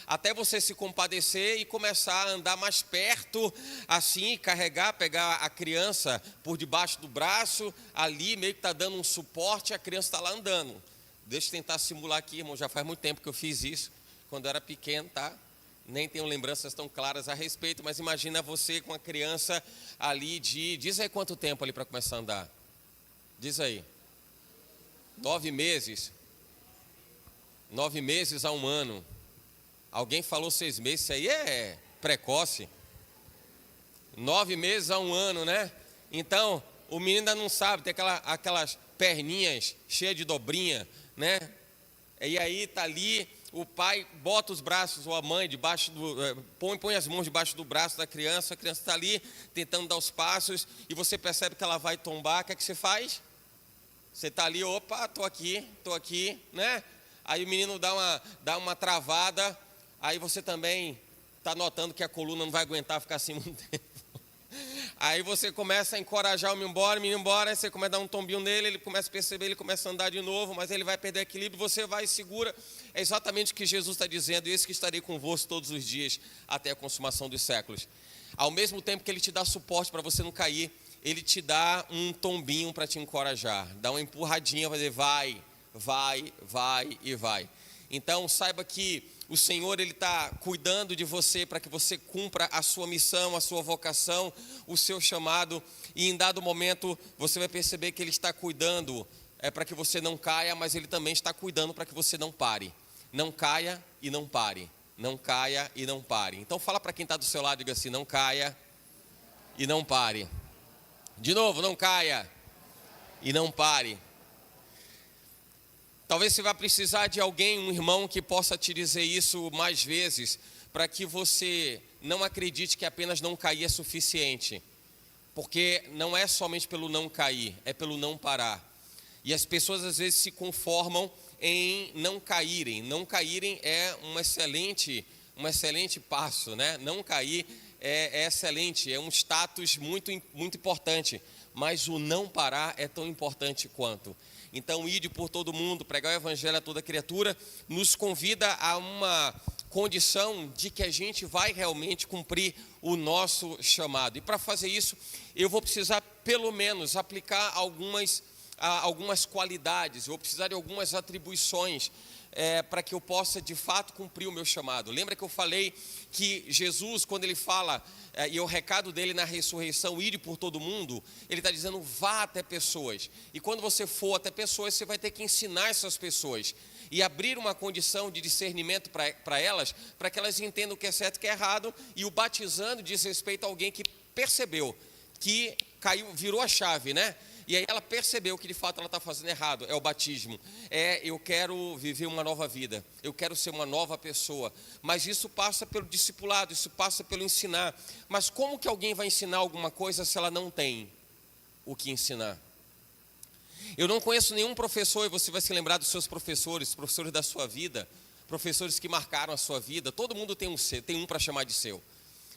até você se compadecer e começar a andar mais perto, assim, pegar a criança por debaixo do braço, ali meio que está dando um suporte, a criança está lá andando. Deixa eu tentar simular aqui, irmão, já faz muito tempo que eu fiz isso, quando eu era pequeno, tá? Nem tenho lembranças tão claras a respeito, mas imagina você com a criança ali diz aí quanto tempo ali para começar a andar? Diz aí. 9 meses. 9 meses a 1 ano. Alguém falou 6 meses, isso aí é precoce. 9 meses a 1 ano, né? Então, o menino ainda não sabe, tem aquelas perninhas cheias de dobrinha, né? E aí tá ali, o pai bota os braços, ou a mãe, põe as mãos debaixo do braço da criança, a criança está ali tentando dar os passos, e você percebe que ela vai tombar, o que é que você faz? Você está ali, opa, estou aqui, né? Aí o menino dá uma travada, aí você também está notando que a coluna não vai aguentar ficar assim muito tempo. Aí você começa a encorajar o menino embora, aí você começa a dar um tombinho nele, ele começa a perceber, ele começa a andar de novo, mas ele vai perder equilíbrio, você vai e segura. É exatamente o que Jesus está dizendo, e esse que estarei convosco todos os dias, até a consumação dos séculos. Ao mesmo tempo que ele te dá suporte para você não cair, ele te dá um tombinho para te encorajar, dá uma empurradinha para dizer vai. Então saiba que o Senhor, Ele está cuidando de você para que você cumpra a sua missão, a sua vocação, o seu chamado, e em dado momento você vai perceber que Ele está cuidando para que você não caia, mas Ele também está cuidando para que você não pare. Não caia e não pare. Não caia e não pare. Então fala para quem está do seu lado, diga assim, não caia e não pare. De novo, não caia e não pare. Talvez você vá precisar de alguém, um irmão, que possa te dizer isso mais vezes, para que você não acredite que apenas não cair é suficiente. Porque não é somente pelo não cair, é pelo não parar. E as pessoas às vezes se conformam em não caírem. Não caírem é um excelente passo, né? Não cair é excelente, é um status muito, muito importante. Mas o não parar é tão importante quanto. Então, ide por todo mundo, pregar o evangelho a toda criatura, nos convida a uma condição de que a gente vai realmente cumprir o nosso chamado. E para fazer isso, eu vou precisar pelo menos aplicar algumas qualidades, eu vou precisar de algumas atribuições para que eu possa de fato cumprir o meu chamado. Lembra que eu falei que Jesus, quando ele fala, e o recado dele na ressurreição, ide por todo mundo, ele está dizendo vá até pessoas, e quando você for até pessoas, você vai ter que ensinar essas pessoas, e abrir uma condição de discernimento para elas, para que elas entendam o que é certo e o que é errado, e o batizando diz respeito a alguém que percebeu, que caiu, virou a chave, né? E aí ela percebeu que de fato ela está fazendo errado, é o batismo. Eu quero viver uma nova vida, eu quero ser uma nova pessoa. Mas isso passa pelo discipulado, isso passa pelo ensinar. Mas como que alguém vai ensinar alguma coisa se ela não tem o que ensinar? Eu não conheço nenhum professor, e você vai se lembrar dos seus professores da sua vida, professores que marcaram a sua vida. Todo mundo tem um para chamar de seu,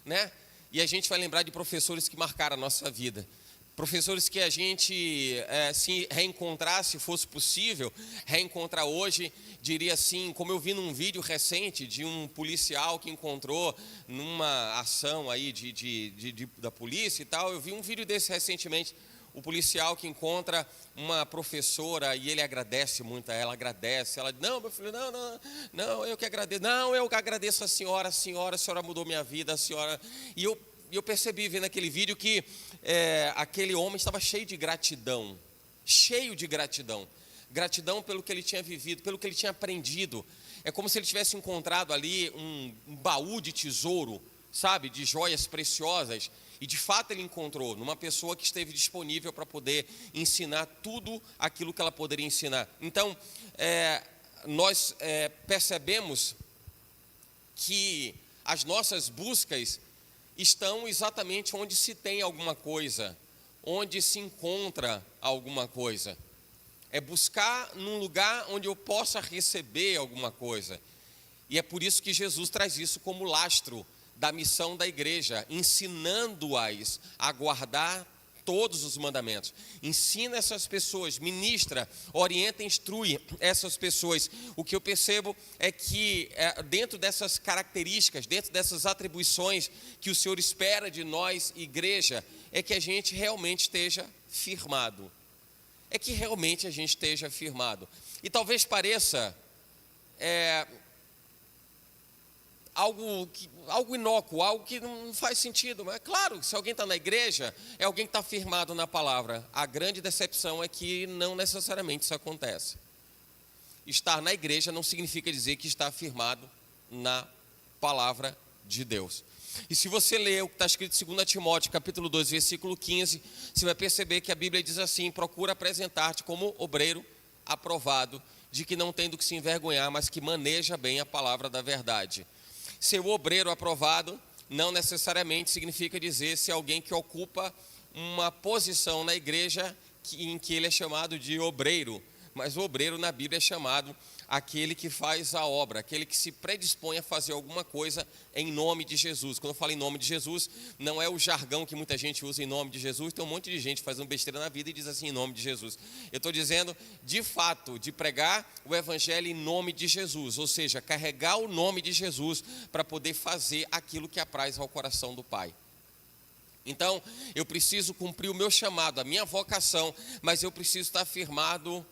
né? E a gente vai lembrar de professores que marcaram a nossa vida. Professores que a gente se reencontrar, se fosse possível, reencontrar hoje, diria assim, como eu vi num vídeo recente de um policial que encontrou numa ação aí da polícia e tal, eu vi um vídeo desse recentemente, o policial que encontra uma professora e ele agradece muito a ela, não, meu filho, não, eu que agradeço, não, eu que agradeço a senhora mudou minha vida, a senhora, e eu percebi vendo aquele vídeo que aquele homem estava cheio de gratidão, gratidão pelo que ele tinha vivido, pelo que ele tinha aprendido. É como se ele tivesse encontrado ali um baú de tesouro, sabe, de joias preciosas, e de fato ele encontrou numa pessoa que esteve disponível para poder ensinar tudo aquilo que ela poderia ensinar. Então, nós percebemos que as nossas buscas estão exatamente onde se tem alguma coisa, onde se encontra alguma coisa. É buscar num lugar onde eu possa receber alguma coisa. E é por isso que Jesus traz isso como lastro da missão da igreja, ensinando-as a guardar todos os mandamentos. Ensina essas pessoas, ministra, orienta, instrui essas pessoas. O que eu percebo é que dentro dessas características, dentro dessas atribuições que o Senhor espera de nós, igreja, é que a gente realmente esteja firmado. É que realmente a gente esteja firmado. E talvez pareça algo inócuo, algo que não faz sentido. Mas claro, se alguém está na igreja, é alguém que está firmado na palavra. A grande decepção é que não necessariamente isso acontece. Estar na igreja não significa dizer que está firmado na palavra de Deus. E se você ler o que está escrito em 2 Timóteo, capítulo 2, versículo 15, você vai perceber que a Bíblia diz assim: procura apresentar-te como obreiro aprovado, de que não tem do que se envergonhar, mas que maneja bem a palavra da verdade. Ser o obreiro aprovado não necessariamente significa dizer se alguém que ocupa uma posição na igreja em que ele é chamado de obreiro. Mas o obreiro na Bíblia é chamado aquele que faz a obra, aquele que se predispõe a fazer alguma coisa em nome de Jesus. Quando eu falo em nome de Jesus, não é o jargão que muita gente usa em nome de Jesus. Tem um monte de gente fazendo besteira na vida e diz assim, em nome de Jesus. Eu estou dizendo, de fato, de pregar o evangelho em nome de Jesus, ou seja, carregar o nome de Jesus para poder fazer aquilo que apraz ao coração do Pai. Então, eu preciso cumprir o meu chamado, a minha vocação, mas eu preciso estar firmado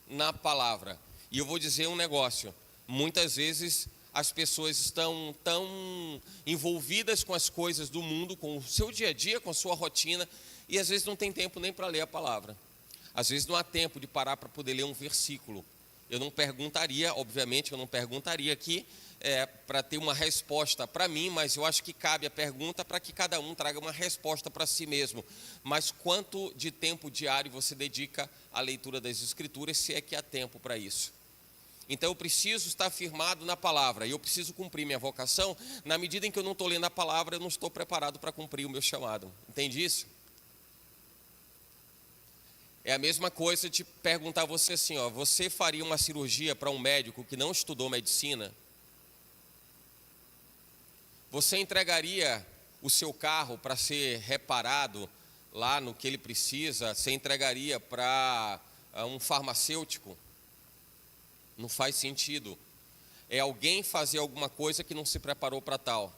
na palavra. E eu vou dizer um negócio: muitas vezes as pessoas estão tão envolvidas com as coisas do mundo, com o seu dia a dia, com a sua rotina, e às vezes não tem tempo nem para ler a palavra. Às vezes não há tempo de parar para poder ler um versículo. Eu não perguntaria, obviamente eu não perguntaria aqui para ter uma resposta para mim, mas eu acho que cabe a pergunta para que cada um traga uma resposta para si mesmo. Mas quanto de tempo diário você dedica à leitura das Escrituras, se é que há tempo para isso? Então eu preciso estar firmado na palavra, e eu preciso cumprir minha vocação. Na medida em que eu não estou lendo a palavra, eu não estou preparado para cumprir o meu chamado. Entende isso? É a mesma coisa de perguntar a você assim, você faria uma cirurgia para um médico que não estudou medicina? Você entregaria o seu carro para ser reparado lá no que ele precisa? Você entregaria para um farmacêutico? Não faz sentido. É alguém fazer alguma coisa que não se preparou para tal.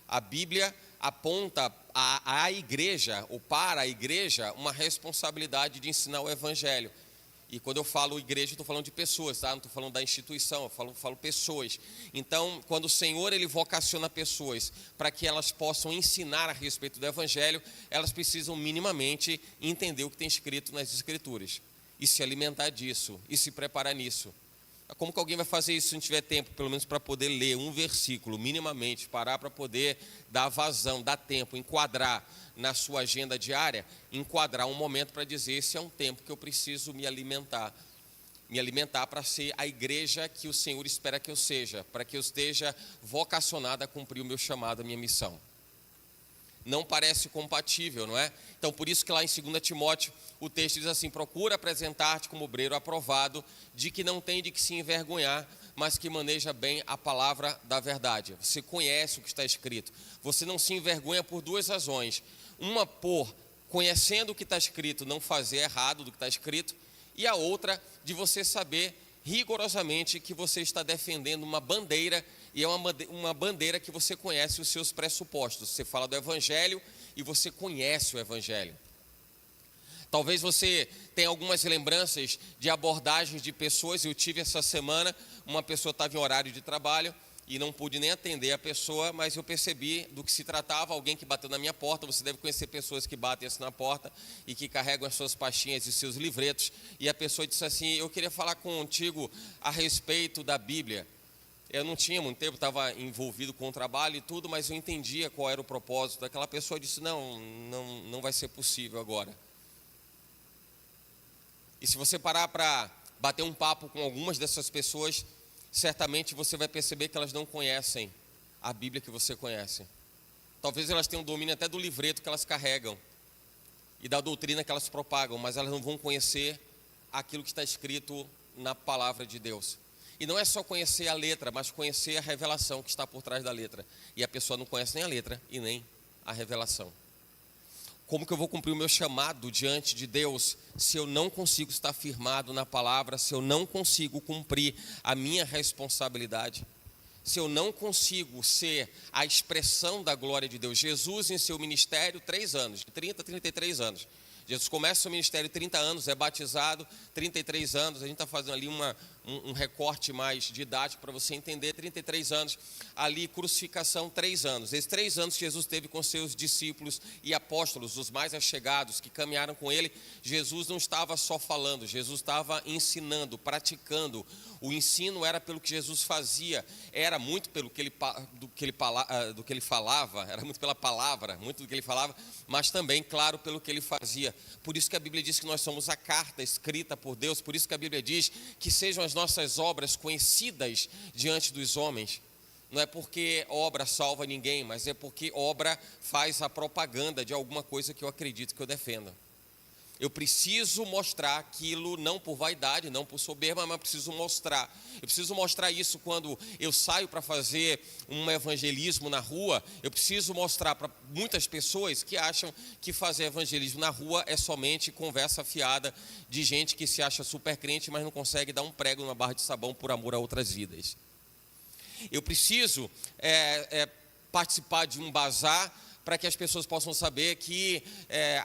A Bíblia aponta à igreja, ou para a igreja, uma responsabilidade de ensinar o evangelho. E quando eu falo igreja, eu estou falando de pessoas, tá? Não estou falando da instituição, eu falo pessoas. Então, quando o Senhor ele vocaciona pessoas para que elas possam ensinar a respeito do evangelho, elas precisam minimamente entender o que tem escrito nas Escrituras. E se alimentar disso, e se preparar nisso. Como que alguém vai fazer isso se não tiver tempo, pelo menos para poder ler um versículo, minimamente, parar para poder dar vazão, dar tempo, enquadrar na sua agenda diária, enquadrar um momento para dizer, esse é um tempo que eu preciso me alimentar para ser a igreja que o Senhor espera que eu seja, para que eu esteja vocacionado a cumprir o meu chamado, a minha missão. Não parece compatível, não é? Então, por isso que lá em 2 Timóteo, o texto diz assim, procura apresentar-te como obreiro aprovado, de que não tem de que se envergonhar, mas que maneja bem a palavra da verdade. Você conhece o que está escrito. Você não se envergonha por duas razões. Uma, por conhecendo o que está escrito, não fazer errado do que está escrito, e a outra, de você saber rigorosamente que você está defendendo uma bandeira, e é uma bandeira que você conhece os seus pressupostos. Você fala do evangelho e você conhece o evangelho. Talvez você tenha algumas lembranças de abordagens de pessoas. Eu tive essa semana, uma pessoa estava em horário de trabalho e não pude nem atender a pessoa, mas eu percebi do que se tratava. Alguém que bateu na minha porta. Você deve conhecer pessoas que batem assim na porta e que carregam as suas pastinhas e seus livretos. E a pessoa disse assim, eu queria falar contigo a respeito da Bíblia. Eu não tinha muito tempo, estava envolvido com o trabalho e tudo, mas eu entendia qual era o propósito. Aquela pessoa disse, não vai ser possível agora. E se você parar para bater um papo com algumas dessas pessoas, certamente você vai perceber que elas não conhecem a Bíblia que você conhece. Talvez elas tenham domínio até do livreto que elas carregam e da doutrina que elas propagam, mas elas não vão conhecer aquilo que está escrito na palavra de Deus. E não é só conhecer a letra, mas conhecer a revelação que está por trás da letra. E a pessoa não conhece nem a letra e nem a revelação. Como que eu vou cumprir o meu chamado diante de Deus se eu não consigo estar firmado na palavra, se eu não consigo cumprir a minha responsabilidade? Se eu não consigo ser a expressão da glória de Deus? Jesus, em seu ministério, 3 anos, de 30 a 33 anos. Jesus começa o seu ministério 30 anos, é batizado, 33 anos, a gente está fazendo ali um recorte mais didático para você entender, 33 anos, ali crucificação 3 anos. Esses 3 anos que Jesus teve com seus discípulos e apóstolos, os mais achegados, que caminharam com ele, Jesus não estava só falando, Jesus estava ensinando, praticando. O ensino era pelo que Jesus fazia, era muito pelo que do que ele falava, era muito pela palavra, muito do que ele falava, mas também, claro, pelo que ele fazia. Por isso que a Bíblia diz que nós somos a carta escrita por Deus, por isso que a Bíblia diz que sejam as nossas obras conhecidas diante dos homens. Não é porque obra salva ninguém, mas é porque obra faz a propaganda de alguma coisa que eu acredito, que eu defendo. Eu preciso mostrar aquilo, não por vaidade, não por soberba, mas preciso mostrar. Eu preciso mostrar isso quando eu saio para fazer um evangelismo na rua. Eu preciso mostrar para muitas pessoas que acham que fazer evangelismo na rua é somente conversa fiada de gente que se acha super crente, mas não consegue dar um prego numa barra de sabão por amor a outras vidas. Eu preciso participar de um bazar para que as pessoas possam saber que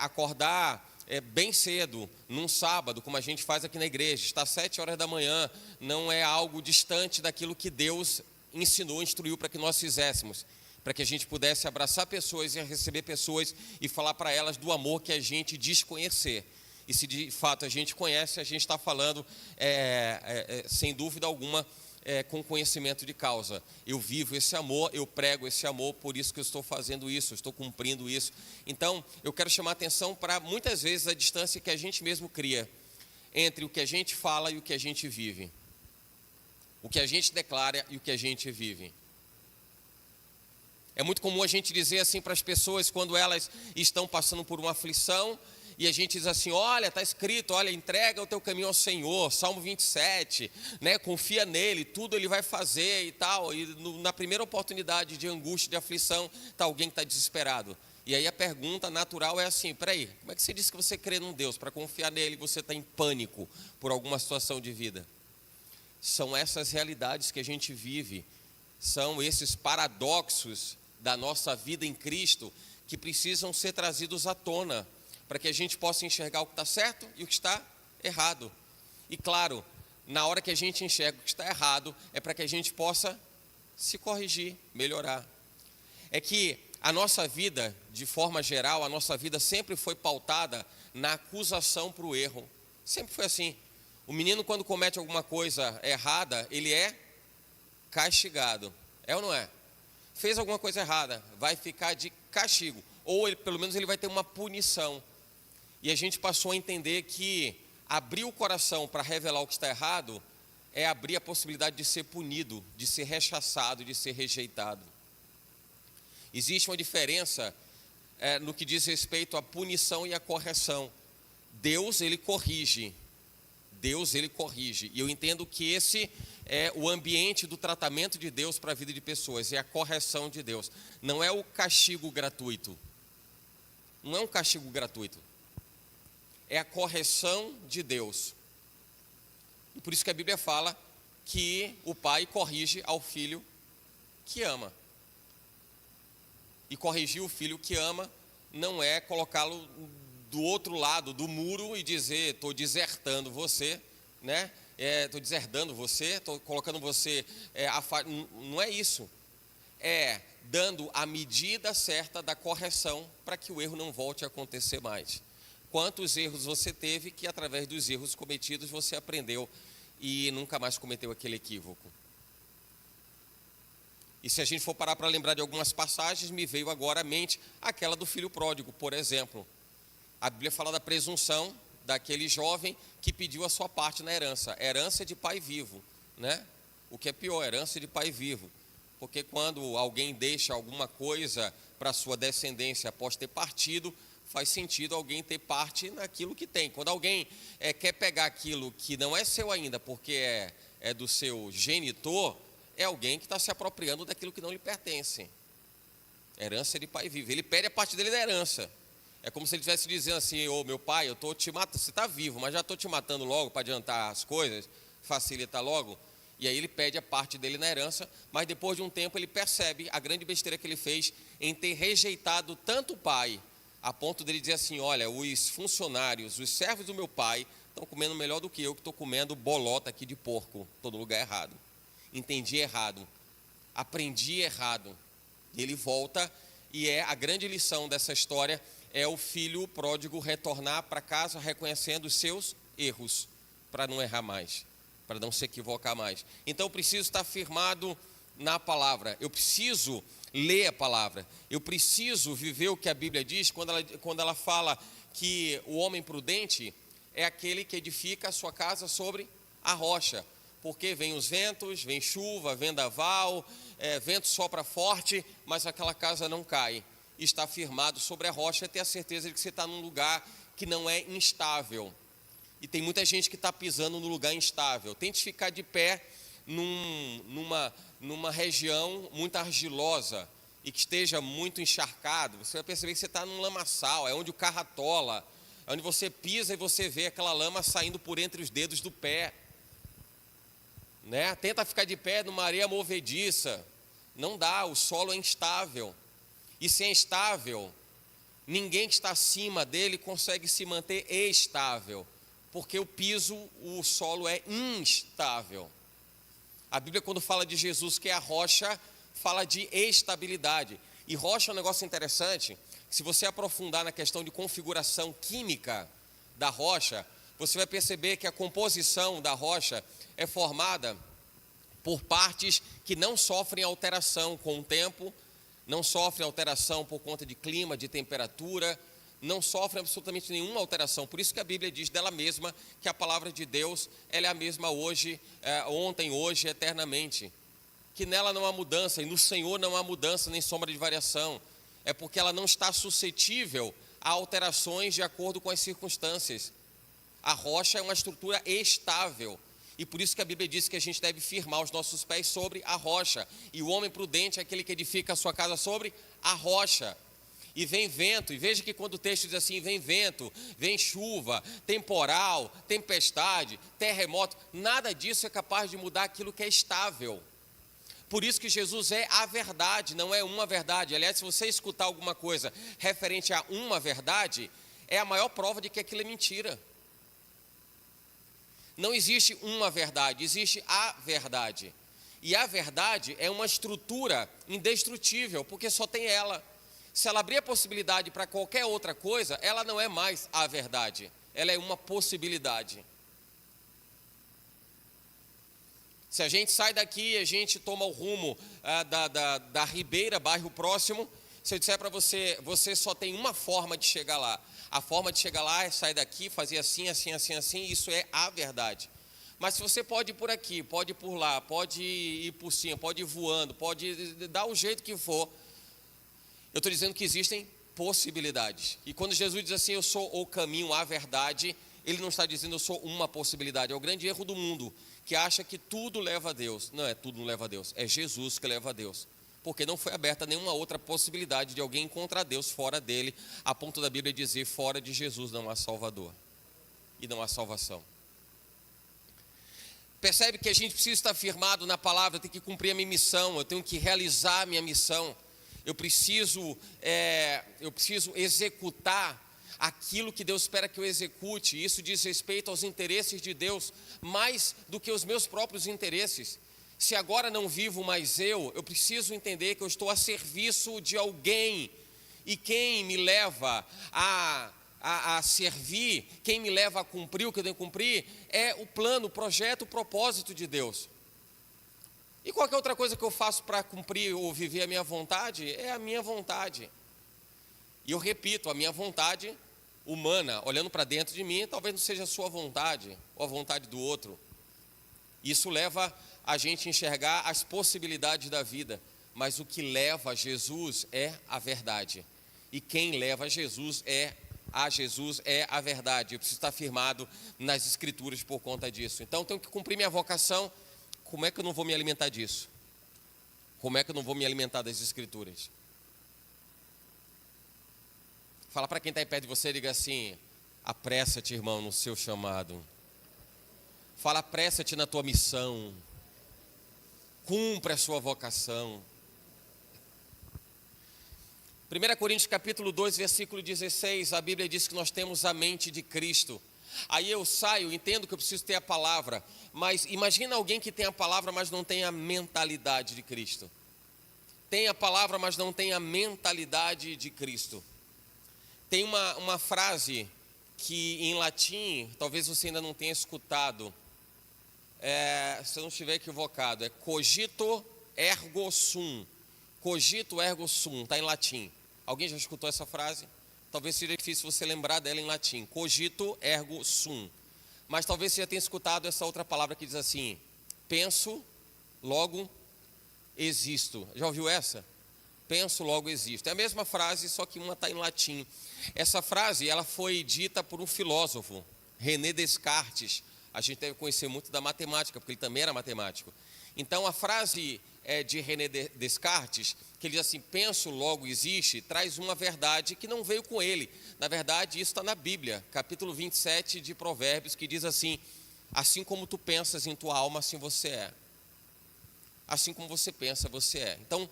acordar bem cedo, num sábado, como a gente faz aqui na igreja, está às 7 horas da manhã, não é algo distante daquilo que Deus ensinou, instruiu para que nós fizéssemos, para que a gente pudesse abraçar pessoas e receber pessoas e falar para elas do amor que a gente diz conhecer. E se de fato a gente conhece, a gente está falando, sem dúvida alguma, com conhecimento de causa. Eu vivo esse amor, eu prego esse amor, por isso que eu estou fazendo isso, eu estou cumprindo isso. Então, eu quero chamar a atenção para, muitas vezes, a distância que a gente mesmo cria entre o que a gente fala e o que a gente vive. O que a gente declara e o que a gente vive. É muito comum a gente dizer assim para as pessoas, quando elas estão passando por uma aflição, e a gente diz assim, olha, está escrito, olha, entrega o teu caminho ao Senhor, Salmo 27, né, confia nele, tudo ele vai fazer e tal. E na primeira oportunidade de angústia, de aflição, está alguém que está desesperado. E aí a pergunta natural é assim, peraí, como é que você diz que você crê num Deus? Para confiar nele você está em pânico por alguma situação de vida. São essas realidades que a gente vive, são esses paradoxos da nossa vida em Cristo que precisam ser trazidos à tona, para que a gente possa enxergar o que está certo e o que está errado. E claro, na hora que a gente enxerga o que está errado, é para que a gente possa se corrigir, melhorar. É que a nossa vida, de forma geral, a nossa vida sempre foi pautada na acusação para o erro. Sempre foi assim. O menino, quando comete alguma coisa errada, ele é castigado. É ou não é? Fez alguma coisa errada, vai ficar de castigo. Ou ele, pelo menos ele vai ter uma punição. E a gente passou a entender que abrir o coração para revelar o que está errado é abrir a possibilidade de ser punido, de ser rechaçado, de ser rejeitado. Existe uma diferença no que diz respeito à punição e à correção. Deus, ele corrige. Deus, ele corrige. E eu entendo que esse é o ambiente do tratamento de Deus para a vida de pessoas, é a correção de Deus. Não é o castigo gratuito. Não é um castigo gratuito. É a correção de Deus. E por isso que a Bíblia fala que o pai corrige ao filho que ama. E corrigir o filho que ama não é colocá-lo do outro lado do muro e dizer, estou desertando você, né? Estou deserdando você, estou colocando você... não é isso. É dando a medida certa da correção para que o erro não volte a acontecer mais. Quantos erros você teve que através dos erros cometidos você aprendeu e nunca mais cometeu aquele equívoco? E se a gente for parar para lembrar de algumas passagens, me veio agora à mente aquela do filho pródigo, por exemplo. A Bíblia fala da presunção daquele jovem que pediu a sua parte na herança. Herança de pai vivo, né? O que é pior, herança de pai vivo. Porque quando alguém deixa alguma coisa para a sua descendência após ter partido, faz sentido alguém ter parte naquilo que tem. Quando alguém quer pegar aquilo que não é seu ainda, porque é do seu genitor, é alguém que está se apropriando daquilo que não lhe pertence. Herança de pai vivo. Ele pede a parte dele da herança. É como se ele estivesse dizendo assim: ô meu pai, eu estou te matando, você está vivo, mas já estou te matando logo para adiantar as coisas, facilitar logo. E aí ele pede a parte dele na herança, mas depois de um tempo ele percebe a grande besteira que ele fez em ter rejeitado tanto o pai, a ponto dele dizer assim: olha, os funcionários, os servos do meu pai estão comendo melhor do que eu, que estou comendo bolota aqui de porco, estou no lugar errado. Entendi errado, aprendi errado. Ele volta, e a grande lição dessa história é o filho pródigo retornar para casa reconhecendo os seus erros, para não errar mais, para não se equivocar mais. Então eu preciso estar firmado na palavra, eu preciso ler a palavra, eu preciso viver o que a Bíblia diz quando ela fala que o homem prudente é aquele que edifica a sua casa sobre a rocha. Porque vem os ventos, vem chuva, vendaval, vento sopra forte, mas aquela casa não cai. Está firmado sobre a rocha, ter a certeza de que você está num lugar que não é instável. E tem muita gente que está pisando no lugar instável. Tente ficar de pé numa região muito argilosa e que esteja muito encharcado. Você vai perceber que você está num lamaçal, é onde o carro atola, é onde você pisa e você vê aquela lama saindo por entre os dedos do pé. Tenta ficar de pé numa areia movediça, não dá, o solo é instável, e se é instável, ninguém que está acima dele consegue se manter estável, porque o piso, o solo é instável. A Bíblia, quando fala de Jesus que é a rocha, fala de estabilidade, e rocha é um negócio interessante. Se você aprofundar na questão de configuração química da rocha, você vai perceber que a composição da rocha é formada por partes que não sofrem alteração com o tempo, não sofrem alteração por conta de clima, de temperatura, não sofrem absolutamente nenhuma alteração. Por isso que a Bíblia diz dela mesma que a palavra de Deus, ela é a mesma hoje, ontem, hoje, eternamente. Que nela não há mudança, e no Senhor não há mudança nem sombra de variação. É porque ela não está suscetível a alterações de acordo com as circunstâncias. A rocha é uma estrutura estável, e por isso que a Bíblia diz que a gente deve firmar os nossos pés sobre a rocha, e o homem prudente é aquele que edifica a sua casa sobre a rocha. E vem vento, e veja que quando o texto diz assim, vem vento, vem chuva, temporal, tempestade, terremoto, nada disso é capaz de mudar aquilo que é estável. Por isso que Jesus é a verdade, não é uma verdade. Aliás, se você escutar alguma coisa referente a uma verdade, é a maior prova de que aquilo é mentira. Não existe uma verdade, existe a verdade. E a verdade é uma estrutura indestrutível, porque só tem ela. Se ela abrir a possibilidade para qualquer outra coisa, ela não é mais a verdade, ela é uma possibilidade. Se a gente sai daqui e a gente toma o rumo da Ribeira, bairro próximo, se eu disser para você, você só tem uma forma de chegar lá. A forma de chegar lá é sair daqui, fazer assim, assim, assim, assim, isso é a verdade. Mas se você pode ir por aqui, pode ir por lá, pode ir por cima, pode ir voando, pode dar o jeito que for, eu estou dizendo que existem possibilidades. E quando Jesus diz assim, eu sou o caminho, a verdade, ele não está dizendo eu sou uma possibilidade. É o grande erro do mundo, que acha que tudo leva a Deus. Não é tudo não leva a Deus, é Jesus que leva a Deus. Porque não foi aberta nenhuma outra possibilidade de alguém encontrar Deus fora dele, a ponto da Bíblia dizer, fora de Jesus não há Salvador e não há salvação. Percebe que a gente precisa estar firmado na palavra, eu tenho que cumprir a minha missão, eu tenho que realizar a minha missão, eu preciso executar aquilo que Deus espera que eu execute. Isso diz respeito aos interesses de Deus, mais do que os meus próprios interesses. Se agora não vivo mais eu preciso entender que eu estou a serviço de alguém, e quem me leva a servir, quem me leva a cumprir o que eu tenho que cumprir, é o plano, o projeto, o propósito de Deus. E qualquer outra coisa que eu faço para cumprir ou viver a minha vontade, é a minha vontade. E eu repito, a minha vontade humana, olhando para dentro de mim, talvez não seja a sua vontade, ou a vontade do outro. Isso leva a gente a enxergar as possibilidades da vida, mas o que leva a Jesus é a verdade. E quem leva a Jesus é a verdade. Eu preciso estar firmado nas Escrituras por conta disso. Então, eu tenho que cumprir minha vocação, como é que eu não vou me alimentar disso? Como é que eu não vou me alimentar das Escrituras? Fala para quem está aí perto de você, diga assim: apressa-te, irmão, no seu chamado. Fala, apressa-te na tua missão. Cumpre a sua vocação. 1 Coríntios capítulo 2, versículo 16, a Bíblia diz que nós temos a mente de Cristo. Aí eu saio, entendo que eu preciso ter a palavra, mas imagina alguém que tem a palavra, mas não tem a mentalidade de Cristo. Tem a palavra, mas não tem a mentalidade de Cristo. Tem uma frase que em latim, talvez você ainda não tenha escutado, se eu não estiver equivocado, é cogito ergo sum. Cogito ergo sum, está em latim. Alguém já escutou essa frase? Talvez seja difícil você lembrar dela em latim. Cogito ergo sum. Mas talvez você já tenha escutado essa outra palavra que diz assim: penso, logo existo. Já ouviu essa? Penso, logo existo. É a mesma frase, só que uma está em latim. Essa frase, ela foi dita por um filósofo, René Descartes. A gente deve conhecer muito da matemática, porque ele também era matemático. Então, a frase de René Descartes, que ele diz assim: penso, logo existe, traz uma verdade que não veio com ele. Na verdade, isso está na Bíblia, capítulo 27 de Provérbios, que diz assim: assim como tu pensas em tua alma, assim você é. Assim como você pensa, você é. Então,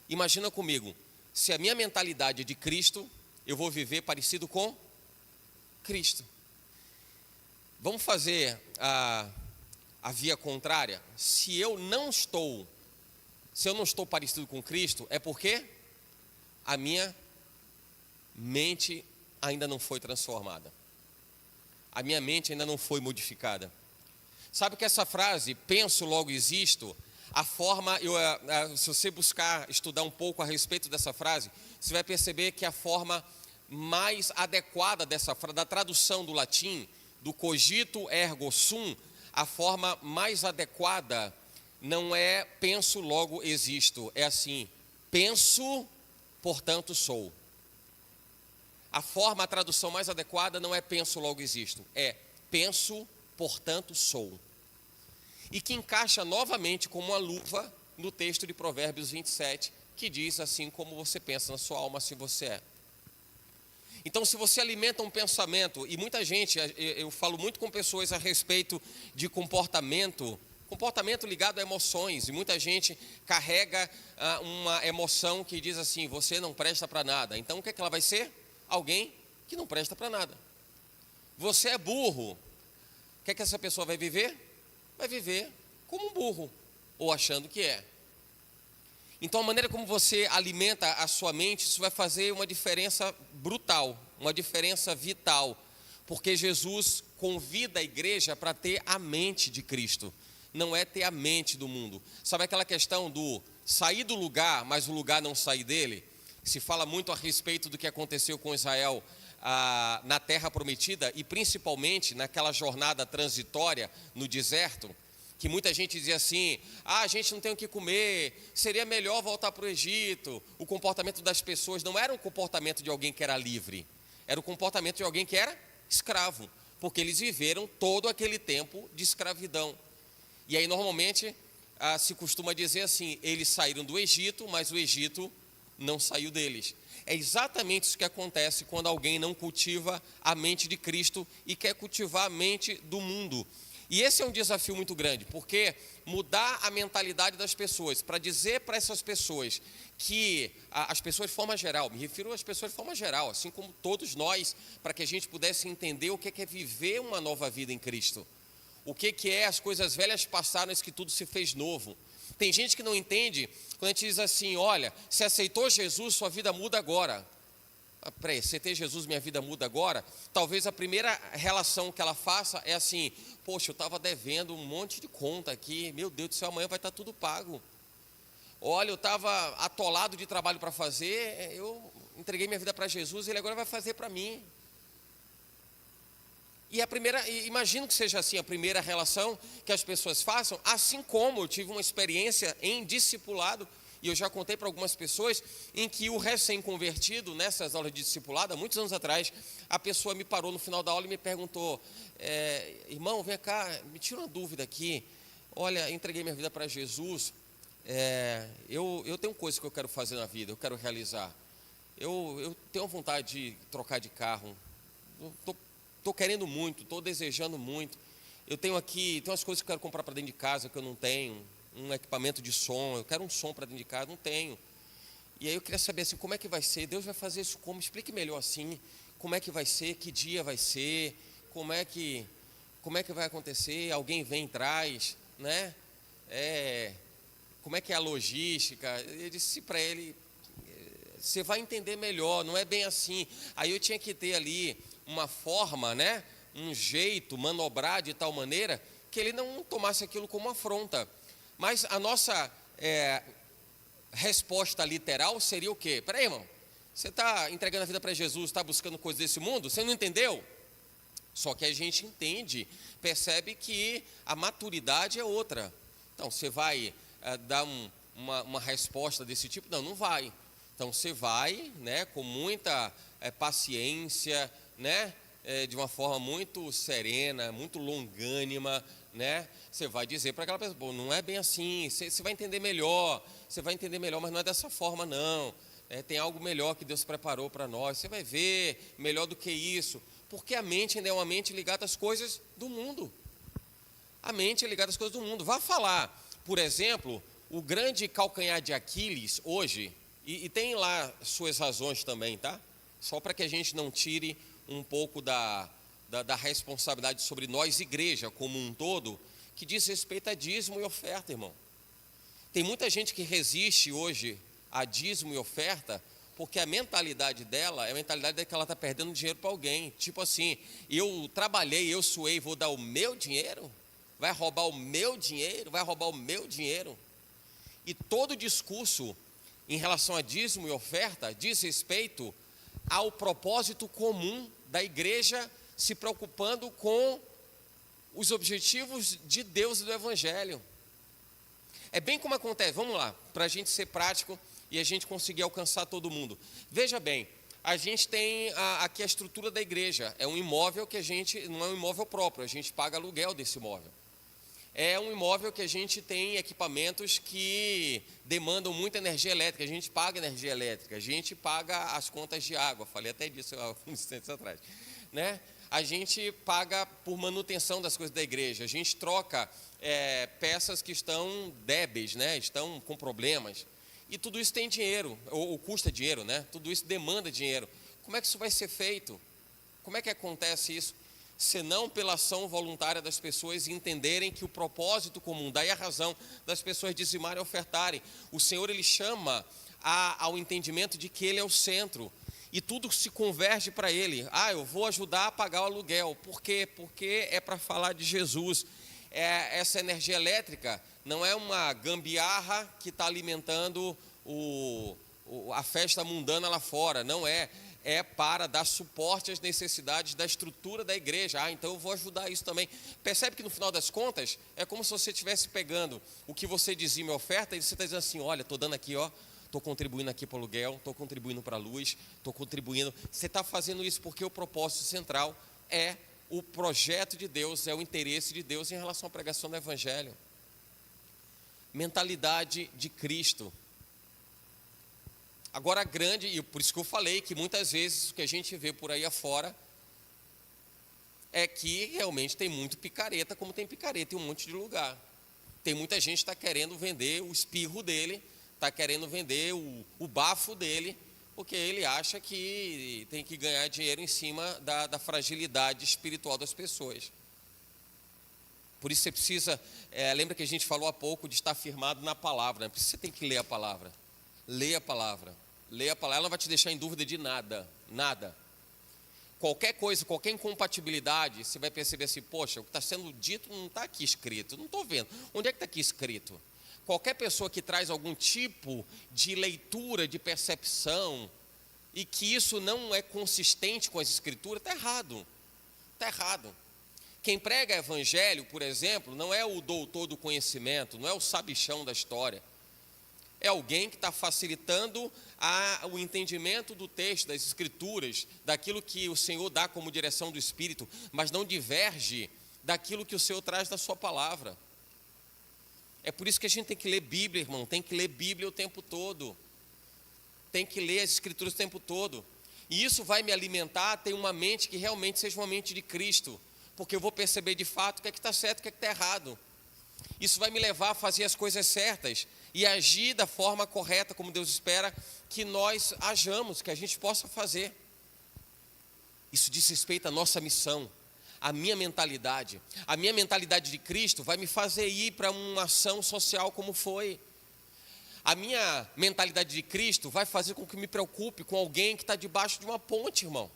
imagina comigo, se a minha mentalidade é de Cristo, eu vou viver parecido com Cristo. Vamos fazer a via contrária. Se eu não estou parecido com Cristo, é porque a minha mente ainda não foi transformada. A minha mente ainda não foi modificada. Sabe que essa frase, penso, logo existo, a forma, se você buscar estudar um pouco a respeito dessa frase, você vai perceber que a forma mais adequada da tradução do latim, do cogito ergo sum, a forma mais adequada não é penso, logo existo, é assim: penso, portanto sou. A tradução mais adequada não é penso, logo existo, é penso, portanto sou. E que encaixa novamente como uma luva no texto de Provérbios 27, que diz: assim como você pensa na sua alma, assim você é. Então, se você alimenta um pensamento, e muita gente, eu falo muito com pessoas a respeito de comportamento ligado a emoções, e muita gente carrega uma emoção que diz assim: você não presta para nada. Então, o que é que ela vai ser? Alguém que não presta para nada. Você é burro. O que é que essa pessoa vai viver? Vai viver como um burro, ou achando que é. Então, a maneira como você alimenta a sua mente, isso vai fazer uma diferença brutal, uma diferença vital, porque Jesus convida a igreja para ter a mente de Cristo, não é ter a mente do mundo. Sabe aquela questão do sair do lugar, mas o lugar não sair dele? Se fala muito a respeito do que aconteceu com Israel na terra prometida, e principalmente naquela jornada transitória no deserto, que muita gente dizia assim: a gente não tem o que comer, seria melhor voltar para o Egito. O comportamento das pessoas não era um comportamento de alguém que era livre, era o comportamento de alguém que era escravo, porque eles viveram todo aquele tempo de escravidão. E aí normalmente se costuma dizer assim: eles saíram do Egito, mas o Egito não saiu deles. É exatamente isso que acontece quando alguém não cultiva a mente de Cristo e quer cultivar a mente do mundo. E esse é um desafio muito grande, porque mudar a mentalidade das pessoas, para dizer para essas pessoas que, as pessoas de forma geral, me refiro às pessoas de forma geral, assim como todos nós, para que a gente pudesse entender o que é viver uma nova vida em Cristo. O que é as coisas velhas passaram, isso que tudo se fez novo. Tem gente que não entende quando a gente diz assim: olha, se aceitou Jesus, sua vida muda agora. Peraí, aceitei Jesus, minha vida muda agora? Talvez a primeira relação que ela faça é assim: poxa, eu estava devendo um monte de conta aqui, meu Deus do céu, amanhã vai estar tudo pago. Olha, eu estava atolado de trabalho para fazer, eu entreguei minha vida para Jesus e Ele agora vai fazer para mim. E imagino que seja assim a primeira relação que as pessoas façam, assim como eu tive uma experiência em discipulado, e eu já contei para algumas pessoas, em que o recém-convertido, nessas aulas de discipulado, há muitos anos atrás, a pessoa me parou no final da aula e me perguntou: irmão, vem cá, me tira uma dúvida aqui, olha, entreguei minha vida para Jesus, eu tenho coisas que eu quero fazer na vida, eu quero realizar. Eu tenho vontade de trocar de carro, estou querendo muito, estou desejando muito. Eu tenho umas coisas que eu quero comprar para dentro de casa que eu não tenho, um equipamento de som, eu quero um som para dentro de casa, não tenho. E aí eu queria saber assim, como é que vai ser? Deus vai fazer isso como? Explique melhor assim, como é que vai ser, que dia vai ser, como é que vai acontecer? Alguém vem e traz, né? Como é que é a logística? Eu disse para ele, você vai entender melhor, não é bem assim. Aí eu tinha que ter ali uma forma, né? Um jeito, manobrar de tal maneira que ele não tomasse aquilo como afronta. Mas a nossa resposta literal seria o quê? Peraí, irmão, você está entregando a vida para Jesus, está buscando coisas desse mundo? Você não entendeu? Só que a gente entende, percebe que a maturidade é outra. Então, você vai dar uma resposta desse tipo? Não, não vai. Então, você vai, né, com muita paciência, né, de uma forma muito serena, muito longânima, né? Você vai dizer para aquela pessoa, não é bem assim, você vai entender melhor, mas não é dessa forma não. Tem algo melhor que Deus preparou para nós, você vai ver melhor do que isso, porque a mente ainda é uma mente ligada às coisas do mundo. A mente é ligada às coisas do mundo. Vá falar, por exemplo, o grande calcanhar de Aquiles hoje, e tem lá suas razões também, tá? Só para que a gente não tire um pouco da responsabilidade sobre nós, igreja como um todo, que diz respeito a dízimo e oferta, irmão. Tem muita gente que resiste hoje a dízimo e oferta, porque a mentalidade dela é a mentalidade de que ela está perdendo dinheiro para alguém. Tipo assim, eu trabalhei, eu suei, vou dar o meu dinheiro? Vai roubar o meu dinheiro? Vai roubar o meu dinheiro? E todo discurso em relação a dízimo e oferta diz respeito ao propósito comum da igreja se preocupando com os objetivos de Deus e do Evangelho. É bem como acontece, vamos lá, para a gente ser prático e a gente conseguir alcançar todo mundo. Veja bem, a gente tem aqui a estrutura da igreja, é um imóvel que a gente, não é um imóvel próprio, a gente paga aluguel desse imóvel. É um imóvel que a gente tem equipamentos que demandam muita energia elétrica, a gente paga energia elétrica, a gente paga as contas de água, falei até disso há uns instantes atrás, né? A gente paga por manutenção das coisas da igreja, a gente troca peças que estão débeis, né? Estão com problemas, e tudo isso tem dinheiro, ou custa dinheiro, né? Tudo isso demanda dinheiro. Como é que isso vai ser feito? Como é que acontece isso? Senão pela ação voluntária das pessoas entenderem que o propósito comum, daí a razão das pessoas dizimarem e ofertarem. O Senhor, Ele chama ao entendimento de que Ele é o centro, e tudo se converge para Ele. Eu vou ajudar a pagar o aluguel. Por quê? Porque é para falar de Jesus. Essa energia elétrica não é uma gambiarra que está alimentando a festa mundana lá fora, não é. É para dar suporte às necessidades da estrutura da igreja. Então eu vou ajudar isso também. Percebe que no final das contas, é como se você estivesse pegando o que você dizima e oferta, e você está dizendo assim, olha, estou dando aqui, estou contribuindo aqui para o aluguel, estou contribuindo para a luz, estou contribuindo. Você está fazendo isso porque o propósito central é o projeto de Deus, é o interesse de Deus em relação à pregação do Evangelho. Mentalidade de Cristo. Agora, e por isso que eu falei que muitas vezes o que a gente vê por aí afora é que realmente tem muito picareta, como tem picareta em um monte de lugar. Tem muita gente que está querendo vender o espirro dele, está querendo vender o bafo dele, porque ele acha que tem que ganhar dinheiro em cima da fragilidade espiritual das pessoas. Por isso você precisa, lembra que a gente falou há pouco de estar firmado na palavra, né? Por isso você tem que ler a palavra. Leia a palavra, ela não vai te deixar em dúvida de nada, nada. Qualquer coisa, qualquer incompatibilidade, você vai perceber assim, poxa, o que está sendo dito não está aqui escrito, não estou vendo. Onde é que está aqui escrito? Qualquer pessoa que traz algum tipo de leitura, de percepção, e que isso não é consistente com as escrituras, está errado. Está errado. Quem prega evangelho, por exemplo, não é o doutor do conhecimento, não é o sabichão da história. É alguém que está facilitando o entendimento do texto, das escrituras, daquilo que o Senhor dá como direção do Espírito, mas não diverge daquilo que o Senhor traz da sua palavra. É por isso que a gente tem que ler Bíblia, irmão. Tem que ler Bíblia o tempo todo. Tem que ler as Escrituras o tempo todo. E isso vai me alimentar a ter uma mente que realmente seja uma mente de Cristo. Porque eu vou perceber de fato o que é que está certo e o que é que está errado. Isso vai me levar a fazer as coisas certas e agir da forma correta, como Deus espera que nós hajamos, que a gente possa fazer. Isso diz respeito à nossa missão, à minha mentalidade. A minha mentalidade de Cristo vai me fazer ir para uma ação social como foi. A minha mentalidade de Cristo vai fazer com que eu me preocupe com alguém que está debaixo de uma ponte, irmão.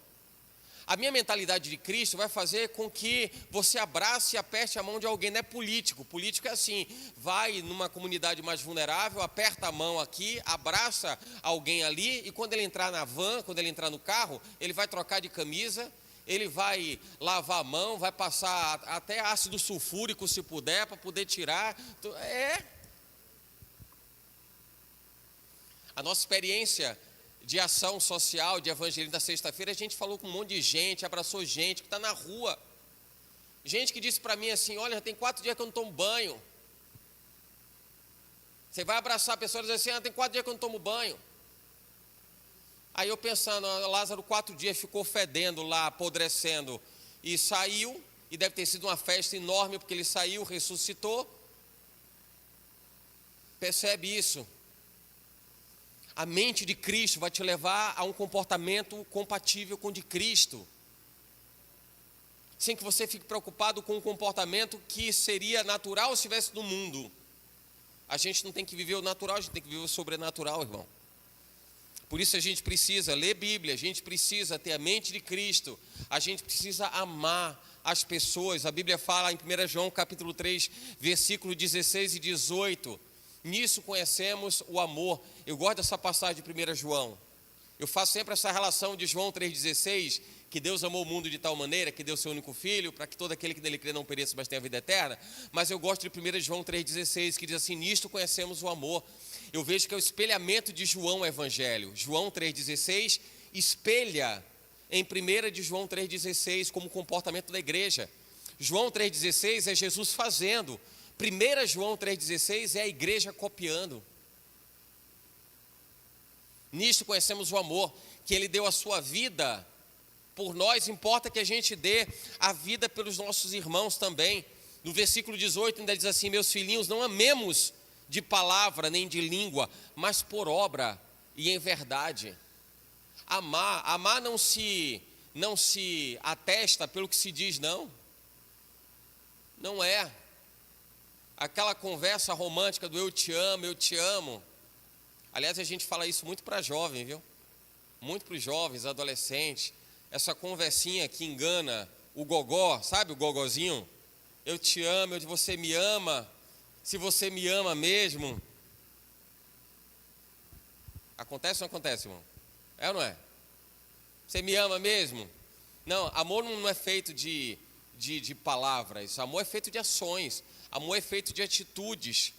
A minha mentalidade de Cristo vai fazer com que você abrace e aperte a mão de alguém. Não é político. Político é assim, vai numa comunidade mais vulnerável, aperta a mão aqui, abraça alguém ali, e quando ele entrar na van, quando ele entrar no carro, ele vai trocar de camisa, ele vai lavar a mão, vai passar até ácido sulfúrico se puder, para poder tirar. A nossa experiência de ação social, de evangelismo da sexta-feira, a gente falou com um monte de gente, abraçou gente que está na rua. Gente que disse para mim assim, olha, já tem 4 dias que eu não tomo banho. Você vai abraçar a pessoa e dizer assim, tem 4 dias que eu não tomo banho. Aí eu pensando, Lázaro 4 dias ficou fedendo lá, apodrecendo, e saiu, e deve ter sido uma festa enorme, porque ele saiu, ressuscitou. Percebe isso? A mente de Cristo vai te levar a um comportamento compatível com o de Cristo. Sem que você fique preocupado com um comportamento que seria natural se estivesse no mundo. A gente não tem que viver o natural, a gente tem que viver o sobrenatural, irmão. Por isso a gente precisa ler Bíblia, a gente precisa ter a mente de Cristo, a gente precisa amar as pessoas. A Bíblia fala em 1 João capítulo 3, versículo 16 e 18. Nisso conhecemos o amor. Eu gosto dessa passagem de 1 João. Eu faço sempre essa relação de João 3,16, que Deus amou o mundo de tal maneira que deu seu único filho, para que todo aquele que nele crê não pereça, mas tenha a vida eterna. Mas eu gosto de 1 João 3,16, que diz assim, nisto conhecemos o amor. Eu vejo que é o espelhamento de João o Evangelho. João 3,16 espelha em 1 de João 3,16 como comportamento da igreja. João 3,16 é Jesus fazendo. 1 João 3,16 é a igreja copiando. Nisto conhecemos o amor, que Ele deu a sua vida por nós. Importa que a gente dê a vida pelos nossos irmãos também. No versículo 18 ainda diz assim, meus filhinhos, não amemos de palavra nem de língua, mas por obra e em verdade. Amar não se atesta pelo que se diz, não é. Aquela conversa romântica do eu te amo. Aliás, a gente fala isso muito para jovem, viu? Muito para os jovens, adolescentes. Essa conversinha que engana o gogó, sabe o gogozinho? Eu te amo, você me ama. Se você me ama mesmo. Acontece ou não acontece, irmão? É ou não é? Você me ama mesmo? Não, amor não é feito de palavras. Amor é feito de ações. Amor é feito de atitudes.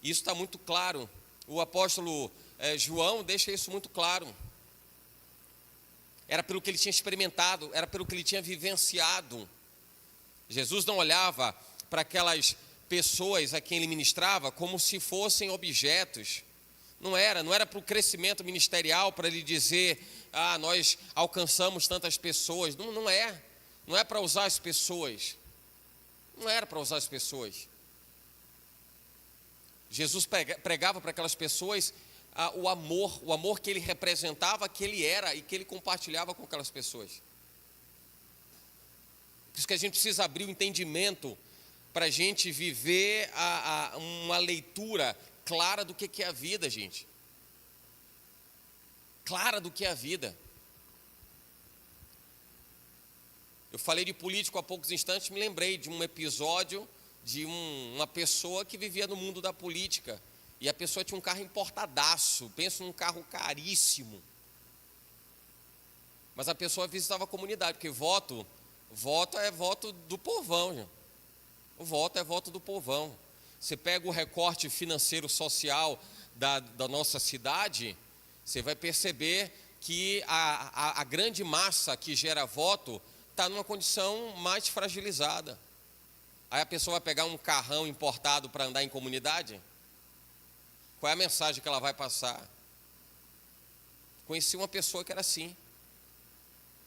Isso está muito claro. O apóstolo João deixa isso muito claro. Era pelo que ele tinha experimentado, era pelo que ele tinha vivenciado. Jesus não olhava para aquelas pessoas a quem ele ministrava como se fossem objetos. Não era para o crescimento ministerial, para ele dizer, nós alcançamos tantas pessoas. Não é para usar as pessoas. Não era para usar as pessoas. Jesus pregava para aquelas pessoas o amor que ele representava, que ele era e que ele compartilhava com aquelas pessoas. Por isso que a gente precisa abrir o entendimento para a gente viver uma leitura clara do que é a vida, gente. Clara do que é a vida. Eu falei de político há poucos instantes, me lembrei de um episódio de uma pessoa que vivia no mundo da política. E a pessoa tinha um carro importadaço, pensa num carro caríssimo. Mas a pessoa visitava a comunidade, porque voto é voto do povão, gente. O voto é voto do povão. Você pega o recorte financeiro social da nossa cidade, você vai perceber que a grande massa que gera voto está numa condição mais fragilizada. Aí a pessoa vai pegar um carrão importado para andar em comunidade? Qual é a mensagem que ela vai passar? Conheci uma pessoa que era assim.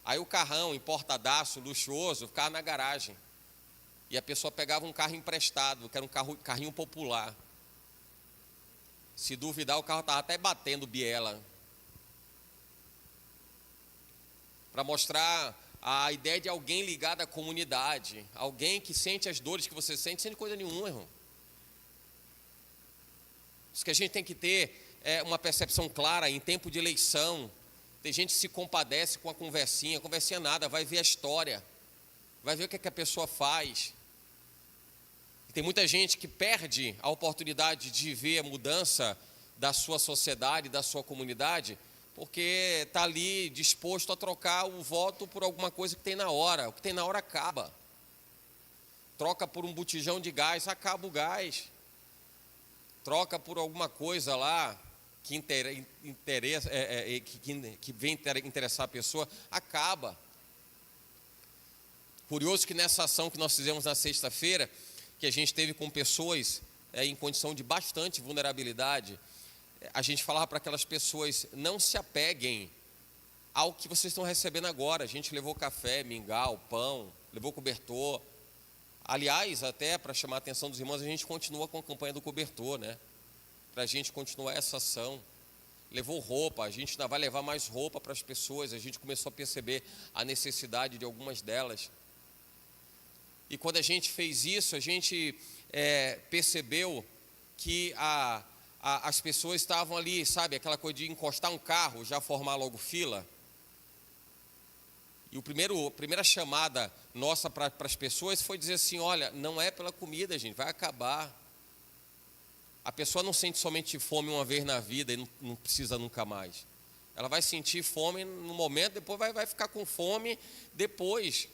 Aí o carrão importadaço, luxuoso, ficava na garagem. E a pessoa pegava um carro emprestado, que era um carrinho popular. Se duvidar, o carro estava até batendo biela. Para mostrar a ideia de alguém ligado à comunidade. Alguém que sente as dores que você sente coisa nenhuma, irmão. Isso que a gente tem que ter uma percepção clara em tempo de eleição. Tem gente que se compadece com a conversinha nada, vai ver a história, vai ver o que é que a pessoa faz. E tem muita gente que perde a oportunidade de ver a mudança da sua sociedade, da sua comunidade, porque está ali disposto a trocar o voto por alguma coisa que tem na hora. O que tem na hora acaba. Troca por um botijão de gás, acaba o gás. Troca por alguma coisa lá que vem interessar a pessoa, acaba. Curioso que nessa ação que nós fizemos na sexta-feira, que a gente teve com pessoas em condição de bastante vulnerabilidade, a gente falava para aquelas pessoas: não se apeguem ao que vocês estão recebendo agora. A gente levou café, mingau, pão, levou cobertor. Aliás, até para chamar a atenção dos irmãos, a gente continua com a campanha do cobertor, né? Para a gente continuar essa ação. Levou roupa, a gente ainda vai levar mais roupa para as pessoas. A gente começou a perceber a necessidade de algumas delas. E quando a gente fez isso, a gente percebeu que as pessoas estavam ali, sabe, aquela coisa de encostar um carro, já formar logo fila. E a primeira chamada nossa para as pessoas foi dizer assim: olha, não é pela comida, gente, vai acabar. A pessoa não sente somente fome uma vez na vida e não precisa nunca mais. Ela vai sentir fome no momento, depois vai ficar com fome depois.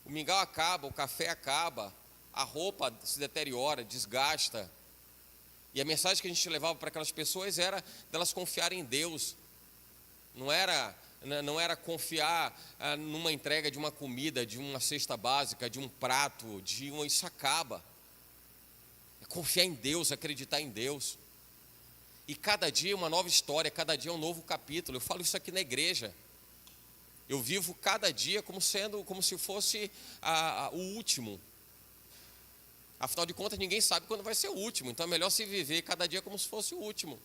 O mingau acaba, o café acaba, a roupa se deteriora, desgasta. E a mensagem que a gente levava para aquelas pessoas era delas confiarem em Deus. Não era confiar numa entrega de uma comida, de uma cesta básica, de um prato, isso acaba. É confiar em Deus, acreditar em Deus. E cada dia é uma nova história, cada dia é um novo capítulo. Eu falo isso aqui na igreja. Eu vivo cada dia como se fosse o último. Afinal de contas, ninguém sabe quando vai ser o último. Então é melhor se viver cada dia como se fosse o último.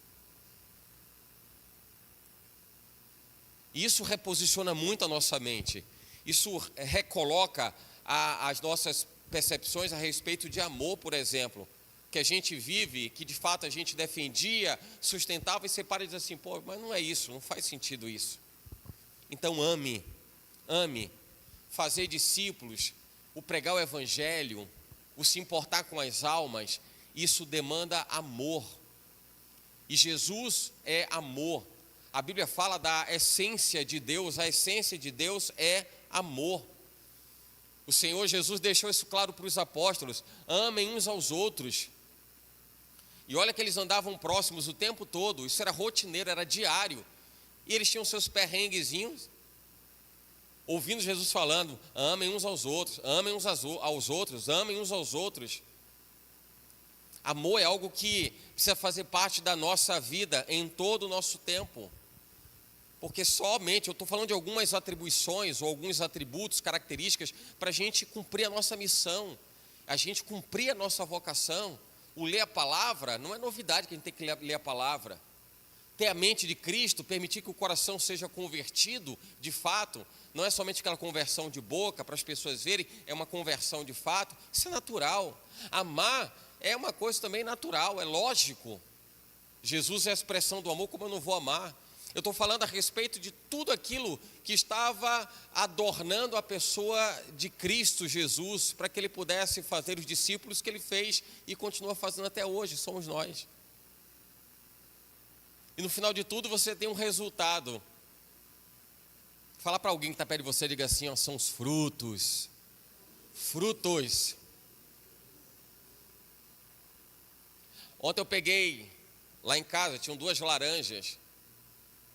Isso reposiciona muito a nossa mente. Isso recoloca as nossas percepções a respeito de amor, por exemplo. Que a gente vive, que de fato a gente defendia, sustentava, e você para e diz assim: pô, mas não é isso, não faz sentido isso. Então ame, fazer discípulos, o pregar o evangelho, o se importar com as almas, isso demanda amor. E Jesus é amor. A Bíblia fala da essência de Deus, a essência de Deus é amor. O Senhor Jesus deixou isso claro para os apóstolos: amem uns aos outros. E olha que eles andavam próximos o tempo todo, isso era rotineiro, era diário. E eles tinham seus perrenguezinhos, ouvindo Jesus falando: amem uns aos outros, amem uns aos outros, amem uns aos outros. Amor é algo que precisa fazer parte da nossa vida em todo o nosso tempo. Porque somente, eu estou falando de algumas atribuições ou alguns atributos, características, para a gente cumprir a nossa missão, a gente cumprir a nossa vocação. O ler a palavra não é novidade que a gente tem que ler a palavra. Ter a mente de Cristo, permitir que o coração seja convertido de fato, não é somente aquela conversão de boca para as pessoas verem, é uma conversão de fato. Isso é natural. Amar é uma coisa também natural, é lógico. Jesus é a expressão do amor, como eu não vou amar? Eu estou falando a respeito de tudo aquilo que estava adornando a pessoa de Cristo Jesus, para que ele pudesse fazer os discípulos que ele fez e continua fazendo até hoje, somos nós. E no final de tudo você tem um resultado. Fala para alguém que está perto de você, diga assim: ó, são os frutos. Frutos. Ontem eu peguei, lá em casa, tinham 2 laranjas.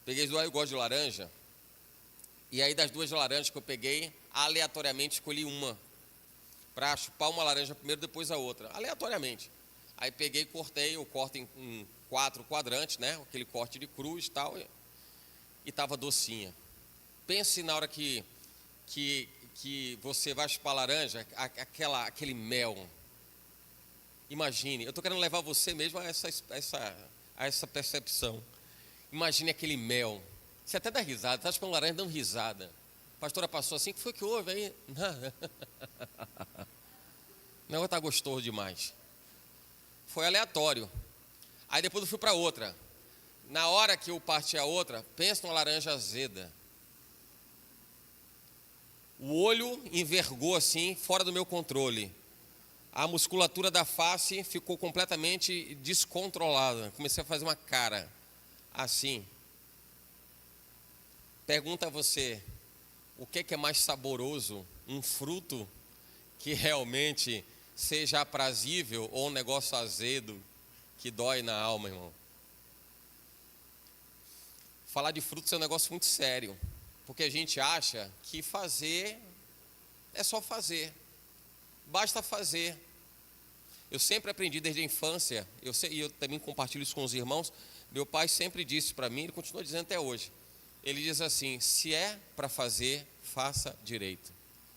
Peguei 2, eu gosto de laranja. E aí das 2 laranjas que eu peguei, aleatoriamente escolhi uma. para chupar uma laranja primeiro, depois a outra, aleatoriamente. Aí peguei e cortei, eu corto em 4 quadrantes, né? Aquele corte de cruz e tal, e estava docinha. Pense na hora que você vai chupar laranja, aquele mel. Imagine, eu estou querendo levar você mesmo a essa percepção. Imagine aquele mel. Você até dá risada, está chupando laranja dando risada. A pastora passou assim, o que foi que houve aí? O negócio está gostoso demais. Foi aleatório. Aí depois eu fui para outra. Na hora que eu parti a outra, pensa numa laranja azeda. O olho envergou assim, fora do meu controle. A musculatura da face ficou completamente descontrolada. Comecei a fazer uma cara assim. Pergunta a você, o que é mais saboroso? Um fruto que realmente seja aprazível ou um negócio azedo que dói na alma, irmão? Falar de frutos é um negócio muito sério, porque a gente acha que fazer é só fazer, basta fazer. Eu sempre aprendi desde a infância, e eu também compartilho isso com os irmãos, meu pai sempre disse para mim, ele continua dizendo até hoje, ele diz assim, se é para fazer, faça direito.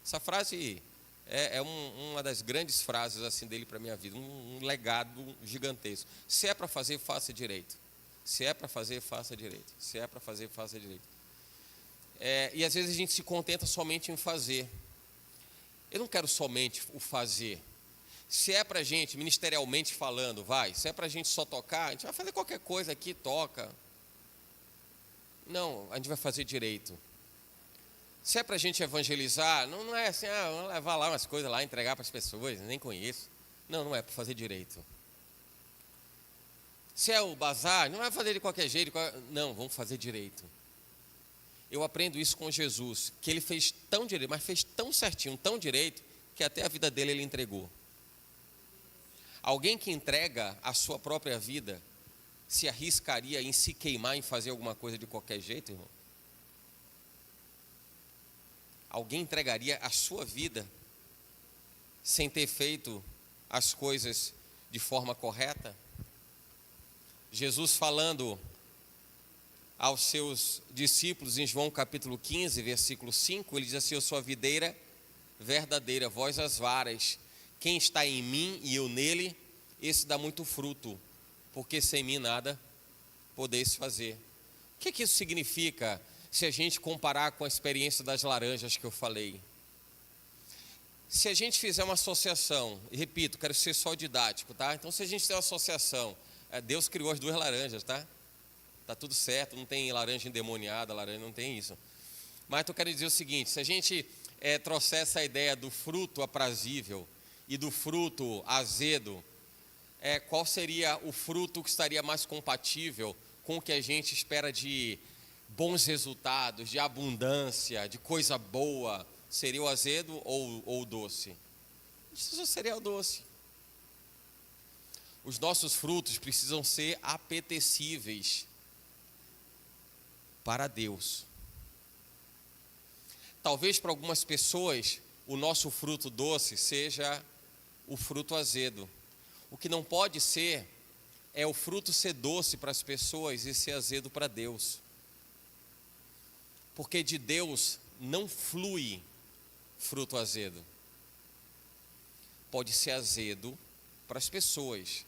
Essa frase é uma das grandes frases assim dele para a minha vida, um legado gigantesco. Se é para fazer, faça direito. Se é para fazer, faça direito. Se é para fazer, faça direito. E às vezes a gente se contenta somente em fazer. Eu não quero somente o fazer. Se é para a gente, ministerialmente falando, se é para a gente só tocar, a gente vai fazer qualquer coisa aqui, toca. Não, a gente vai fazer direito. Se é para a gente evangelizar, não é assim, vamos levar lá umas coisas lá, entregar para as pessoas, nem conheço. Não é para fazer direito. Se é o bazar, não vai fazer de qualquer jeito, não, vamos fazer direito. Eu aprendo isso com Jesus, que ele fez tão direito, mas fez tão certinho, tão direito, que até a vida dele ele entregou. Alguém que entrega a sua própria vida, se arriscaria em se queimar, em fazer alguma coisa de qualquer jeito, irmão? Alguém entregaria a sua vida sem ter feito as coisas de forma correta? Jesus falando aos seus discípulos em João capítulo 15, versículo 5, ele diz assim, eu sou a videira verdadeira, vós as varas, quem está em mim e eu nele, esse dá muito fruto, porque sem mim nada podeis fazer. O que isso significa se a gente comparar com a experiência das laranjas que eu falei? Se a gente fizer uma associação, e repito, quero ser só didático, tá? Então se a gente fizer uma associação, Deus criou as 2 laranjas, tá? Tá tudo certo, não tem laranja endemoniada, laranja não tem isso. Mas eu quero dizer o seguinte, se a gente trouxer essa ideia do fruto aprazível e do fruto azedo, qual seria o fruto que estaria mais compatível com o que a gente espera de bons resultados, de abundância, de coisa boa? Seria o azedo ou o doce? Isso seria o doce. Os nossos frutos precisam ser apetecíveis para Deus. Talvez para algumas pessoas o nosso fruto doce seja o fruto azedo. O que não pode ser é o fruto ser doce para as pessoas e ser azedo para Deus. Porque de Deus não flui fruto azedo. Pode ser azedo para as pessoas.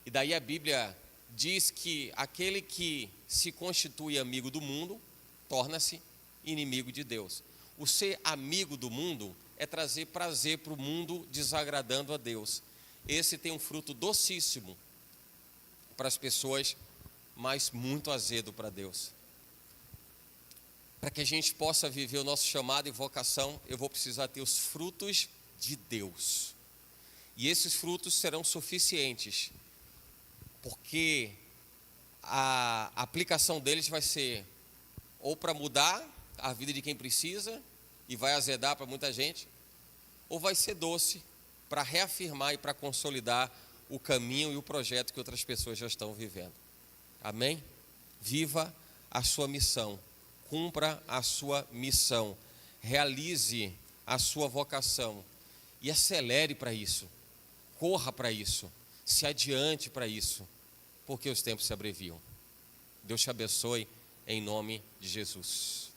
E daí a Bíblia diz que aquele que se constitui amigo do mundo, torna-se inimigo de Deus. O ser amigo do mundo é trazer prazer para o mundo desagradando a Deus. Esse tem um fruto docíssimo para as pessoas, mas muito azedo para Deus. Para que a gente possa viver o nosso chamado e vocação, eu vou precisar ter os frutos de Deus. E esses frutos serão suficientes, porque a aplicação deles vai ser ou para mudar a vida de quem precisa e vai azedar para muita gente, ou vai ser doce para reafirmar e para consolidar o caminho e o projeto que outras pessoas já estão vivendo. Amém? Viva a sua missão, cumpra a sua missão, realize a sua vocação e acelere para isso, corra para isso, se adiante para isso, porque os tempos se abreviam. Deus te abençoe em nome de Jesus.